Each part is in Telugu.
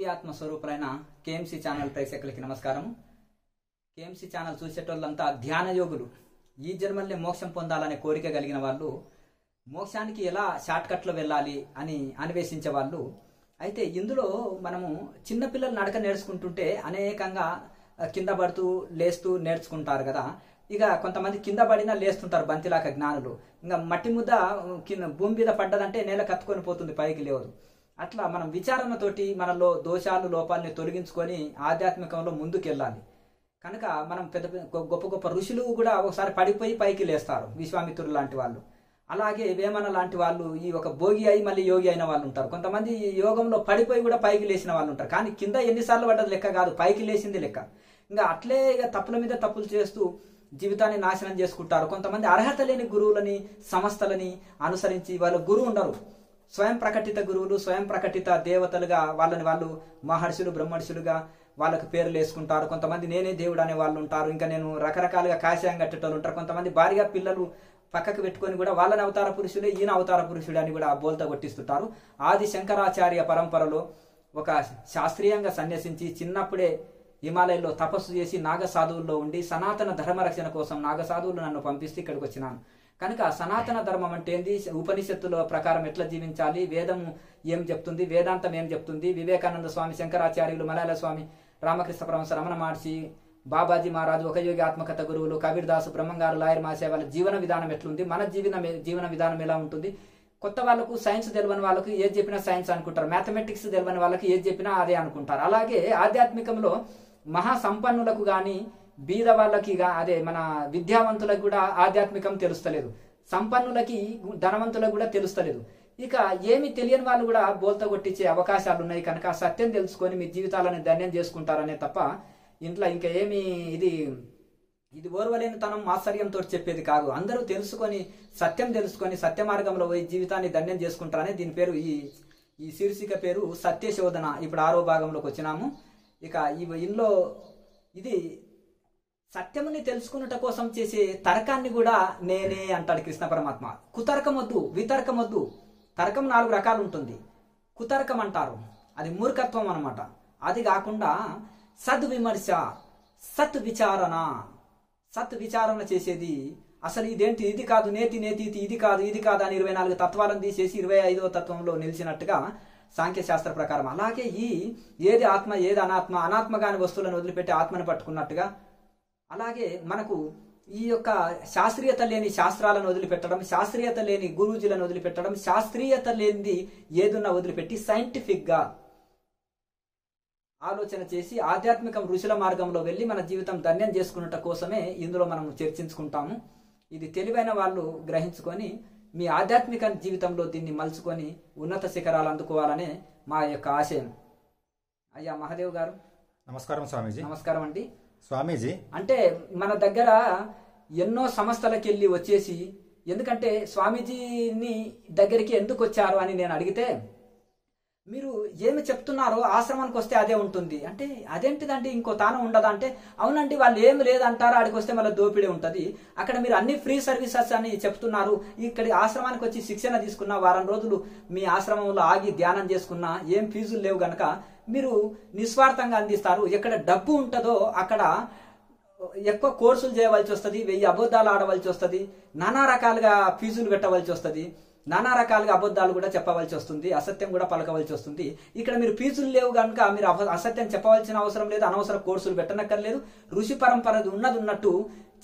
దివ్యాత్మ స్వరూపులైన కేఎంసీ ఛానల్ ప్రేక్షకులకి నమస్కారం. కేఎంసీ ఛానల్ చూసేటోళ్ళంతా ధ్యాన యోగులు, ఈ జన్మల్ని మోక్షం పొందాలనే కోరిక కలిగిన వాళ్ళు, మోక్షానికి ఎలా షార్ట్ కట్లో వెళ్ళాలి అని అన్వేషించే వాళ్ళు. అయితే ఇందులో మనము చిన్నపిల్లలు నడక నేర్చుకుంటుంటే అనేకంగా కింద పడుతూ లేస్తూ నేర్చుకుంటారు కదా. ఇక కొంతమంది కింద పడినా లేస్తుంటారు బంతిలాక జ్ఞానులు. ఇంకా మట్టి ముద్ద భూమి మీద పడ్డదంటే నేల కత్తుకొని పోతుంది, పైకి లేవదు. అట్లా మనం విచారణతోటి మనలో దోషాలు లోపాలని తొలగించుకొని ఆధ్యాత్మికంలో ముందుకెళ్ళాలి. కనుక మనం గొప్ప గొప్ప ఋషులు కూడా ఒకసారి పడిపోయి పైకి లేస్తారు, విశ్వామిత్రులు లాంటి వాళ్ళు. అలాగే వేమన లాంటి వాళ్ళు ఈ ఒక భోగి అయి మళ్ళీ యోగి అయిన వాళ్ళు ఉంటారు. కొంతమంది యోగంలో పడిపోయి కూడా పైకి లేచిన వాళ్ళు ఉంటారు. కానీ కింద ఎన్నిసార్లు పడ్డది లెక్క కాదు, పైకి లేచింది లెక్క. ఇంకా అట్లే ఇక తప్పుల మీద తప్పులు చేస్తూ జీవితాన్ని నాశనం చేసుకుంటారు. కొంతమంది అర్హత లేని గురువులని, సంస్థలని అనుసరించి వాళ్ళ గురువు ఉండరు, స్వయం ప్రకటిత గురువులు, స్వయం ప్రకటిత దేవతలుగా వాళ్ళని వాళ్ళు మహర్షులు, బ్రహ్మర్షులుగా వాళ్ళకి పేర్లు వేసుకుంటారు. కొంతమంది నేనే దేవుడు అనే వాళ్ళు ఉంటారు. ఇంకా నేను రకరకాలుగా కాషాయం కట్టేటోళ్ళు ఉంటారు. కొంతమంది భారీగా పిల్లలు పక్కకు పెట్టుకొని కూడా వాళ్ళని అవతార పురుషులే, ఈయన అవతార పురుషుడు అని కూడా బోల్తా కొట్టిస్తుంటారు. ఆది శంకరాచార్య పరంపరలో ఒక శాస్త్రీయంగా సన్యసించి చిన్నప్పుడే హిమాలయంలో తపస్సు చేసి నాగసాధువుల్లో ఉండి సనాతన ధర్మరక్షణ కోసం నాగసాధువులు నన్ను పంపిస్తే ఇక్కడికి వచ్చినాను. కనుక సనాతన ధర్మం అంటే ఏంది, ఉపనిషత్తుల ప్రకారం ఎట్లా జీవించాలి, వేదము ఏం చెప్తుంది, వేదాంతం ఏం చెప్తుంది, వివేకానంద స్వామి, శంకరాచార్యులు, మలయాళ స్వామి, రామకృష్ణ పరమహంస, రమణ మహర్షి, బాబాజీ మహారాజు, ఒక యోగి ఆత్మకథ గురువులు, కబీర్ దాసు, బ్రహ్మంగారు, లాయర్ మాసే వాళ్ళ జీవన విధానం ఎట్లుంది, మన జీవన విధానం ఎలా ఉంటుంది. కొత్త వాళ్ళకు సైన్స్ తెలియని వాళ్ళకు ఏది చెప్పినా సైన్స్ అనుకుంటారు, మ్యాథమెటిక్స్ తెలియని వాళ్ళకి ఏది చెప్పినా అదే అనుకుంటారు. అలాగే ఆధ్యాత్మికంలో మహా సంపన్నులకు కానీ బీద వాళ్ళకి అదే మన విద్యావంతులకు కూడా ఆధ్యాత్మికం తెలుస్తలేదు, సంపన్నులకి ధనవంతులకు కూడా తెలుస్తలేదు. ఇక ఏమి తెలియని వాళ్ళు కూడా బోల్తా కొట్టించే అవకాశాలు ఉన్నాయి. కనుక సత్యం తెలుసుకొని మీ జీవితాలను ధన్యం చేసుకుంటారనే తప్ప ఇంట్లో ఇంకా ఏమి ఇది ఓర్వలేని తనం ఆశ్చర్యంతో చెప్పేది కాదు. అందరూ తెలుసుకొని సత్యం తెలుసుకొని సత్య మార్గంలో పోయి జీవితాన్ని ధన్యం చేసుకుంటారనే దీని పేరు, ఈ శీర్షిక పేరు సత్యశోధన. ఇప్పుడు 6వ భాగంలోకి వచ్చినాము. ఇక ఇందులో ఇది సత్యముని తెలుసుకున్నట కోసం చేసే తర్కాన్ని కూడా నేనే అంటాడు కృష్ణ పరమాత్మ. కుతర్కం వద్దు, వితర్కం వద్దు. తర్కం 4 రకాలు ఉంటుంది. కుతర్కం అంటారు, అది మూర్ఖత్వం అన్నమాట. అది కాకుండా సద్విమర్శ, సత్విచారణ చేసేది. అసలు ఇదేంటి, ఇది కాదు, నేతి ఇది కాదు, ఇది కాదు అని 24 తత్వాలను తీసేసి 25వ తత్వంలో నిలిచినట్టుగా సాంఖ్యశాస్త్ర ప్రకారం. అలాగే ఏది ఆత్మ, ఏది అనాత్మ, అనాత్మ కాని వస్తువులను వదిలిపెట్టి ఆత్మను పట్టుకున్నట్టుగా, అలాగే మనకు ఈ యొక్క శాస్త్రీయత లేని శాస్త్రాలను వదిలిపెట్టడం, శాస్త్రీయత లేని గురూజీలను వదిలిపెట్టడం, శాస్త్రీయత లేనిది ఏదున్నా వదిలిపెట్టి సైంటిఫిక్ గా ఆలోచన చేసి ఆధ్యాత్మిక ఋషుల మార్గంలో వెళ్ళి మన జీవితం ధన్యం చేసుకున్నట కోసమే ఇందులో మనం చర్చించుకుంటాము. ఇది తెలివైన వాళ్ళు గ్రహించుకొని మీ ఆధ్యాత్మిక జీవితంలో దీన్ని మలుచుకొని ఉన్నత శిఖరాలు అందుకోవాలనే మా యొక్క ఆశయం. అయ్యా మహాదేవ్ గారు నమస్కారం. స్వామీజీ నమస్కారం అండి. స్వామీజీ అంటే మన దగ్గర ఎన్నో సంస్థలకు వెళ్ళి వచ్చేసి, ఎందుకంటే స్వామీజీని దగ్గరికి ఎందుకు వచ్చారు అని నేను అడిగితే, మీరు ఏమి చెప్తున్నారో ఆశ్రమానికి వస్తే అదే ఉంటుంది అంటే, అదేంటిదండి ఇంకో తాను ఉండదా అంటే, అవునండి వాళ్ళు ఏమి లేదంటారు, ఆడికి వస్తే మళ్ళీ దోపిడీ ఉంటుంది, అక్కడ మీరు అన్ని ఫ్రీ సర్వీసెస్ అని చెప్తున్నారు, ఇక్కడి ఆశ్రమానికి వచ్చి శిక్షణ తీసుకున్న వారం రోజులు మీ ఆశ్రమంలో ఆగి ధ్యానం చేసుకున్నా ఏం ఫీజులు లేవు గనక మీరు నిస్వార్థంగా అందిస్తారు. ఎక్కడ డబ్బు ఉంటుందో అక్కడ ఎక్కువ కోర్సులు చేయవలసి వస్తుంది, 1000 అబద్ధాలు ఆడవలసి వస్తుంది, నానా రకాలుగా ఫీజులు కట్టవలసి వస్తుంది, నానా రకాలుగా అబద్ధాలు కూడా చెప్పవలసి వస్తుంది, అసత్యం కూడా పలకవలసి వస్తుంది. ఇక్కడ మీరు ఫీజులు లేవు కనుక మీరు అసత్యం చెప్పవలసిన అవసరం లేదు, అనవసర కోర్సులు పెట్టనక్కర్లేదు, ఋషి పరంపర ఉన్నది ఉన్నట్టు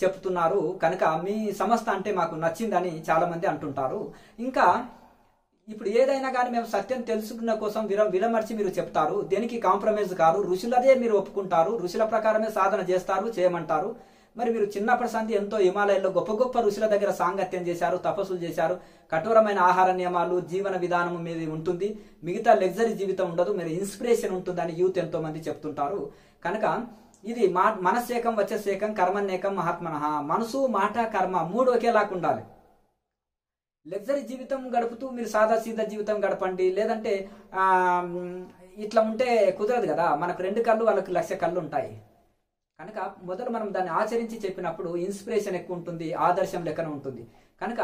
చెప్తున్నారు. కనుక మీ సంస్థ అంటే మాకు నచ్చిందని చాలా మంది అంటుంటారు. ఇంకా ఇప్పుడు ఏదైనా కానీ మేము సత్యం తెలుసుకున్న కోసం విడమర్చి మీరు చెప్తారు, దేనికి కాంప్రమైజ్ కారు, ఋషులదే మీరు ఒప్పుకుంటారు, ఋషుల ప్రకారమే సాధన చేస్తారు, చేయమంటారు. మరి మీరు చిన్నప్పటి సంది ఎంతో హిమాలయాల్లో గొప్ప గొప్ప ఋషుల దగ్గర సాంగత్యం చేశారు, తపస్సులు చేశారు, కఠోరమైన ఆహార నియమాలు, జీవన విధానం మీద ఉంటుంది, మిగతా లగ్జరీ జీవితం ఉండదు, మీరు ఇన్స్పిరేషన్ ఉంటుందని యూత్ ఎంతో మంది చెప్తుంటారు. కనుక ఇది మనస్సేకం, వచ్చేసేకం, కర్మన్నేకం, మహాత్మనః. మనసు, మాట, కర్మ 3 ఒకేలాగా ఉండాలి. లగ్జరీ జీవితం గడుపుతూ మీరు సాదా సీదా జీవితం గడపండి, లేదంటే ఇట్లా ఉంటే కుదరదు కదా. మనకు 2 కళ్ళు, వాళ్ళకి 1,00,000 కళ్ళు ఉంటాయి. కనుక మొదలు మనం దాన్ని ఆచరించి చెప్పినప్పుడు ఇన్స్పిరేషన్ ఎక్కువ ఉంటుంది, ఆదర్శం లెక్కన ఉంటుంది. కనుక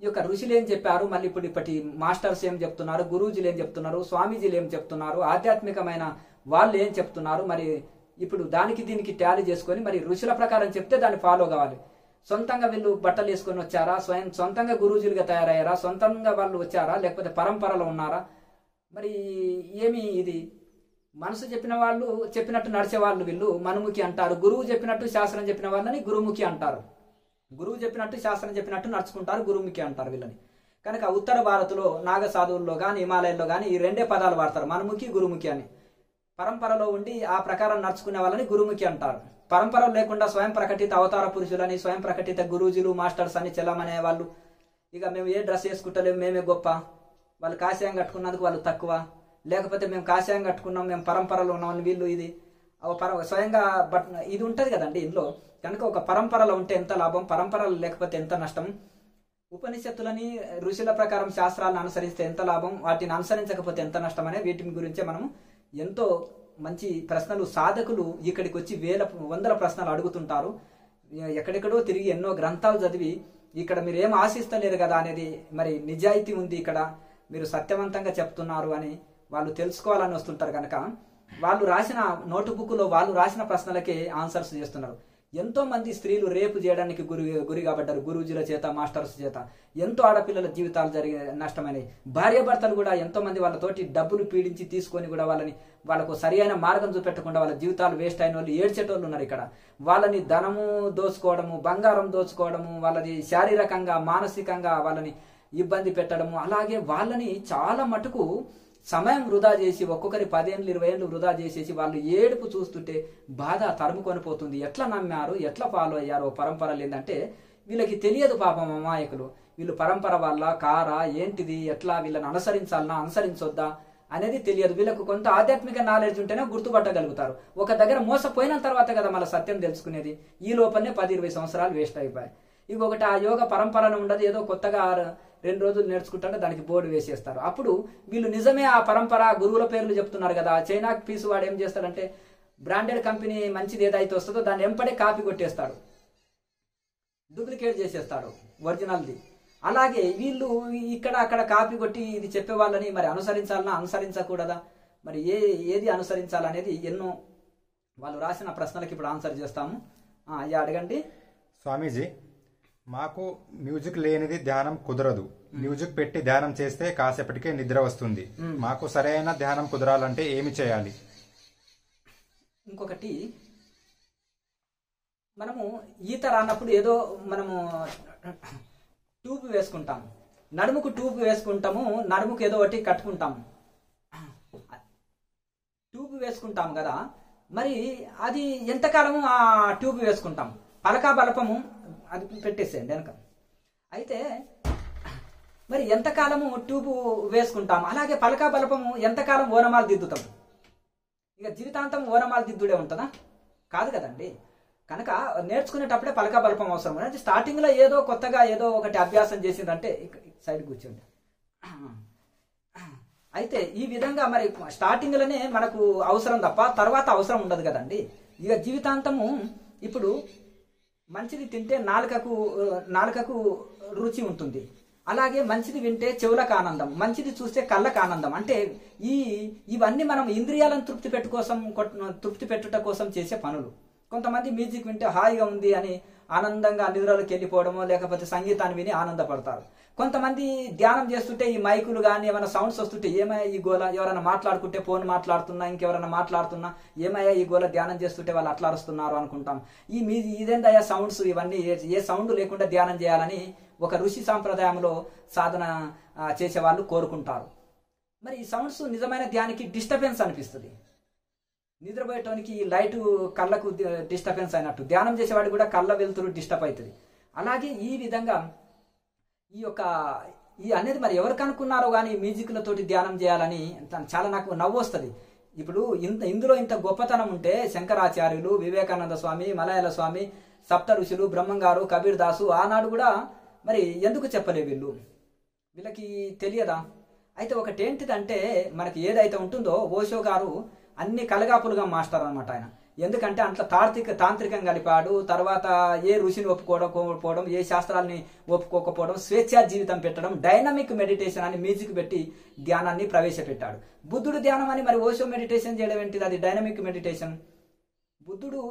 ఈ యొక్క ఋషులు ఏం చెప్పారు, మళ్ళీ ఇప్పటి మాస్టర్స్ ఏం చెప్తున్నారు, గురూజీలు ఏం చెప్తున్నారు, స్వామీజీలు ఏం చెప్తున్నారు, ఆధ్యాత్మికమైన వాళ్ళు ఏం చెప్తున్నారు, మరి ఇప్పుడు దానికి దీనికి టాలీ చేసుకొని మరి ఋషుల ప్రకారం చెప్తే దాన్ని ఫాలో కావాలి. సొంతంగా వీళ్ళు బట్టలు వేసుకొని వచ్చారా, సొంతంగా గురూజీలుగా తయారయ్యారా, సొంతంగా వాళ్ళు వచ్చారా, లేకపోతే పరంపరలో ఉన్నారా? మరి ఏమి ఇది మనసు చెప్పిన వాళ్ళు చెప్పినట్టు నడిచే వాళ్ళు వీళ్ళు మనుముఖి అంటారు. గురువు చెప్పినట్టు శాస్త్రం చెప్పిన వాళ్ళని గురుముఖి అంటారు. గురువు చెప్పినట్టు శాస్త్రం చెప్పినట్టు నడుచుకుంటారు, గురుముఖి అంటారు వీళ్ళని. కనుక ఉత్తర భారత్లో నాగ సాధువుల్లో కానీ హిమాలయాల్లో కానీ ఈ రెండే పదాలు వాడతారు, మనుముఖి గురుముఖి అని. పరంపరలో ఉండి ఆ ప్రకారం నడుచుకునే వాళ్ళని గురుముఖి అంటారు. పరంపరలు లేకుండా స్వయం ప్రకటిత అవతార పురుషులని, స్వయం ప్రకటిత గురూజీలు మాస్టర్స్ అని చెల్లమనే వాళ్ళు, ఇక మేము ఏ డ్రెస్ వేసుకుంటలేము మేమే గొప్ప, వాళ్ళు కాషాయం కట్టుకున్నందుకు వాళ్ళు తక్కువ, లేకపోతే మేము కాషాయం కట్టుకున్నాం మేము పరంపరలో ఉన్నామని వీళ్ళు, ఇది స్వయంగా ఇది ఉంటుంది కదండి ఇందులో. కనుక ఒక పరంపరలో ఉంటే ఎంత లాభం, పరంపరలు లేకపోతే ఎంత నష్టం, ఉపనిషత్తులని ఋషుల ప్రకారం శాస్త్రాలను అనుసరిస్తే ఎంత లాభం, వాటిని అనుసరించకపోతే ఎంత నష్టం అనే వీటి గురించే మనం ఎంతో మంచి ప్రశ్నలు సాధకులు ఇక్కడికి వచ్చి వందల ప్రశ్నలు అడుగుతుంటారు. ఎక్కడెక్కడో తిరిగి ఎన్నో గ్రంథాలు చదివి ఇక్కడ మీరు ఏం ఆశిస్తలేరు కదా అనేది, మరి నిజాయితీ ఉంది ఇక్కడ, మీరు సత్యవంతంగా చెప్తున్నారు అని వాళ్ళు తెలుసుకోవాలని వస్తుంటారు. కనుక వాళ్ళు రాసిన నోటుబుక్లో వాళ్ళు రాసిన ప్రశ్నలకే ఆన్సర్స్ చేస్తున్నారు. ఎంతో మంది స్త్రీలు రేపు చేయడానికి గురి కాబడ్డారు గురూజీల చేత, మాస్టర్స్ చేత. ఎంతో ఆడపిల్లల జీవితాలు జరిగే నష్టమైనవి. భార్యాభర్తలు కూడా ఎంతో మంది వాళ్ళతోటి డబ్బులు పీడించి తీసుకొని కూడా వాళ్ళకు సరి అయిన మార్గం చూపెట్టకుండా వాళ్ళ జీవితాలు వేస్ట్ అయిన వాళ్ళు ఏడ్చేటోళ్ళు ఉన్నారు ఇక్కడ. వాళ్ళని ధనము దోచుకోవడము, బంగారం దోచుకోవడము, వాళ్ళని శారీరకంగా మానసికంగా వాళ్ళని ఇబ్బంది పెట్టడము, అలాగే వాళ్ళని చాలా మటుకు సమయం వృధా చేసి ఒక్కొక్కరి 10 ఏళ్ళు 20 ఏళ్ళు వృధా చేసేసి వాళ్ళు ఏడుపు చూస్తుంటే బాధ తరుముకొని పోతుంది. ఎట్లా నమ్మారు, ఎట్లా ఫాలో అయ్యారో పరంపరలు ఏంటంటే వీళ్ళకి తెలియదు పాపం అమాయకులు. వీళ్ళు పరంపర వల్ల కారా ఏంటిది, ఎట్లా వీళ్ళని అనుసరించాలన్నా అనుసరించొద్దా అనేది తెలియదు. వీళ్ళకు కొంత ఆధ్యాత్మిక నాలెడ్జ్ ఉంటేనే గుర్తుపట్టగలుగుతారు. ఒక దగ్గర మోసపోయిన తర్వాత కదా మళ్ళీ సత్యం తెలుసుకునేది. ఈ లోపలనే 10-20 సంవత్సరాలు వేస్ట్ అయిపోయాయి. ఇంకొకటి ఆ యోగ పరంపరను ఉండదు, ఏదో కొత్తగా 2 రోజులు నేర్చుకుంటుంటే దానికి బోర్డు వేసేస్తారు. అప్పుడు వీళ్ళు నిజమే ఆ పరంపర గురువుల పేర్లు చెప్తున్నారు కదా. చైనా పీసు వాడు ఏం చేస్తాడంటే బ్రాండెడ్ కంపెనీ మంచిది ఏదైతే వస్తుందో దాన్ని ఎంపడే కాపీ కొట్టేస్తాడు, డూప్లికేట్ చేసేస్తాడు ఒరిజినల్ది. అలాగే వీళ్ళు ఇక్కడ అక్కడ కాపీ కొట్టి ఇది చెప్పే వాళ్ళని మరి అనుసరించాలన్నా అనుసరించకూడదా, మరి ఏది అనుసరించాలనేది ఎన్నో వాళ్ళు రాసిన ప్రశ్నలకి ఇప్పుడు ఆన్సర్ చేస్తాము. అయ్యా అడగండి. స్వామీజీ, మాకు మ్యూజిక్ లేనిది ధ్యానం కుదరదు. మ్యూజిక్ పెట్టి ధ్యానం చేస్తే కాసేపటికే నిద్ర వస్తుంది. మాకు సరైన ధ్యానం కుదరాలంటే ఏమి చేయాలి? ఇంకొకటి, మనము ఈత రానప్పుడు ఏదో మనము ట్యూబ్ వేసుకుంటాము, నడుముకు ట్యూబ్ వేసుకుంటాము, నడుముకు ఏదో ఒకటి కట్టుకుంటాము, ట్యూబ్ వేసుకుంటాము కదా. మరి అది ఎంతకాలము ఆ ట్యూబ్ వేసుకుంటాము, పలకా బలపము అది పెట్టేసేయండి వెనక. అయితే మరి ఎంతకాలము ట్యూబ్ వేసుకుంటాము, అలాగే పలకా బలపము ఎంతకాలం ఓనమాలు దిద్దుతాం. ఇక జీవితాంతం ఓనమాలు దిద్దుడే ఉంటుందా? కాదు కదండి. కనుక నేర్చుకునేటప్పుడే పలకా బలపం అవసరం. అంటే స్టార్టింగ్లో ఏదో కొత్తగా ఏదో ఒకటి అభ్యాసం చేసిందంటే సైడ్ కూర్చోండి. అయితే ఈ విధంగా మరి స్టార్టింగ్లోనే మనకు అవసరం తప్ప తర్వాత అవసరం ఉండదు కదండి. ఇక జీవితాంతము ఇప్పుడు మంచిది తింటే నాలుకకు రుచి ఉంటుంది, అలాగే మంచిది వింటే చెవులకు ఆనందం, మంచిది చూస్తే కళ్ళకు ఆనందం. అంటే ఇవన్నీ మనం ఇంద్రియాలను తృప్తి పెట్టుట కోసం చేసే పనులు. కొంతమంది మ్యూజిక్ వింటే హాయిగా ఉంది అని ఆనందంగా నిద్రలోకి వెళ్ళిపోవడమో, లేకపోతే సంగీతాన్ని విని ఆనందపడతారు. కొంతమంది ధ్యానం చేస్తుంటే ఈ మైకులు కానీ ఏమైనా సౌండ్స్ వస్తుంటే ఏమయ్యా ఈ గోల, ఎవరైనా మాట్లాడుకుంటే ఫోన్ మాట్లాడుతున్నా, ఇంకెవరైనా మాట్లాడుతున్నా ఏమయ్యా ఈ గోల, ధ్యానం చేస్తుంటే వాళ్ళు అట్లా అరుస్తున్నారు అనుకుంటాం. ఇదేందయ్యా సౌండ్స్, ఇవన్నీ ఏ సౌండ్ లేకుండా ధ్యానం చేయాలని ఒక ఋషి సాంప్రదాయంలో సాధన చేసే వాళ్ళు కోరుకుంటారు. మరి ఈ సౌండ్స్ నిజమైన ధ్యానికి డిస్టర్బెన్స్ అనిపిస్తుంది. నిద్రపోయేటానికి లైటు కళ్ళకు డిస్టర్బెన్స్ అయినట్టు ధ్యానం చేసేవాడికి కూడా కళ్ళ వెలుతురు డిస్టర్బ్ అవుతుంది. అలాగే ఈ విధంగా ఈ అనేది మరి ఎవరు కనుక్కున్నారో కానీ మ్యూజిక్లతోటి ధ్యానం చేయాలని చాలా నాకు నవ్వు వస్తుంది. ఇప్పుడు ఇందులో ఇంత గొప్పతనం ఉంటే శంకరాచార్యులు, వివేకానంద స్వామి, మలయాళ స్వామి, సప్త ఋషులు, బ్రహ్మంగారు, కబీర్ దాసు ఆనాడు కూడా మరి ఎందుకు చెప్పలే వీళ్ళకి తెలియదా? అయితే ఒకటేంటిదంటే మనకి ఏదైతే ఉంటుందో ఓషో గారు అన్ని కలగాపులుగా మాస్టర్ అనమాట. ఆయన ఎందుకంటే అంత తాంత్రికంగా కలిపాడు. తర్వాత ఏ ఋషిని ఒప్పుకోకపోవడం, ఏ శాస్త్రాలని ఒప్పుకోకపోవడం, స్వేచ్ఛా జీవితం పెట్టడం, డైనమిక్ మెడిటేషన్ అని మ్యూజిక్ పెట్టి ధ్యానాన్ని ప్రవేశపెట్టాడు. బుద్ధుడు ధ్యానం అని మరి ఓషో మెడిటేషన్ చేయడం ఏంటిది? అది డైనమిక్ మెడిటేషన్. బుద్ధుడు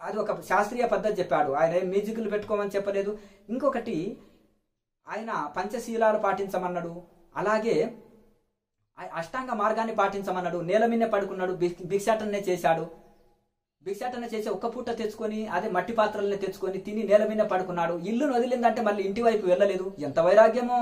అది ఒక శాస్త్రీయ పద్ధతి చెప్పాడు. ఆయన మ్యూజిక్లు పెట్టుకోమని చెప్పలేదు. ఇంకొకటి, ఆయన పంచశీలాలు పాటించమన్నాడు. అలాగే అష్టాంగ మార్గాన్ని పాటించమన్నాడు. నేల మీదనే పడుకున్నాడు, భిక్షాటనే చేశాడు. భిక్షాటన చేసి ఒక్క పూట తెచ్చుకొని అదే మట్టి పాత్రలనే తెచ్చుకొని తిని నేల మీద పడుకున్నాడు. ఇల్లును వదిలిందంటే మళ్ళీ ఇంటి వైపు వెళ్ళలేదు. ఎంత వైరాగ్యమో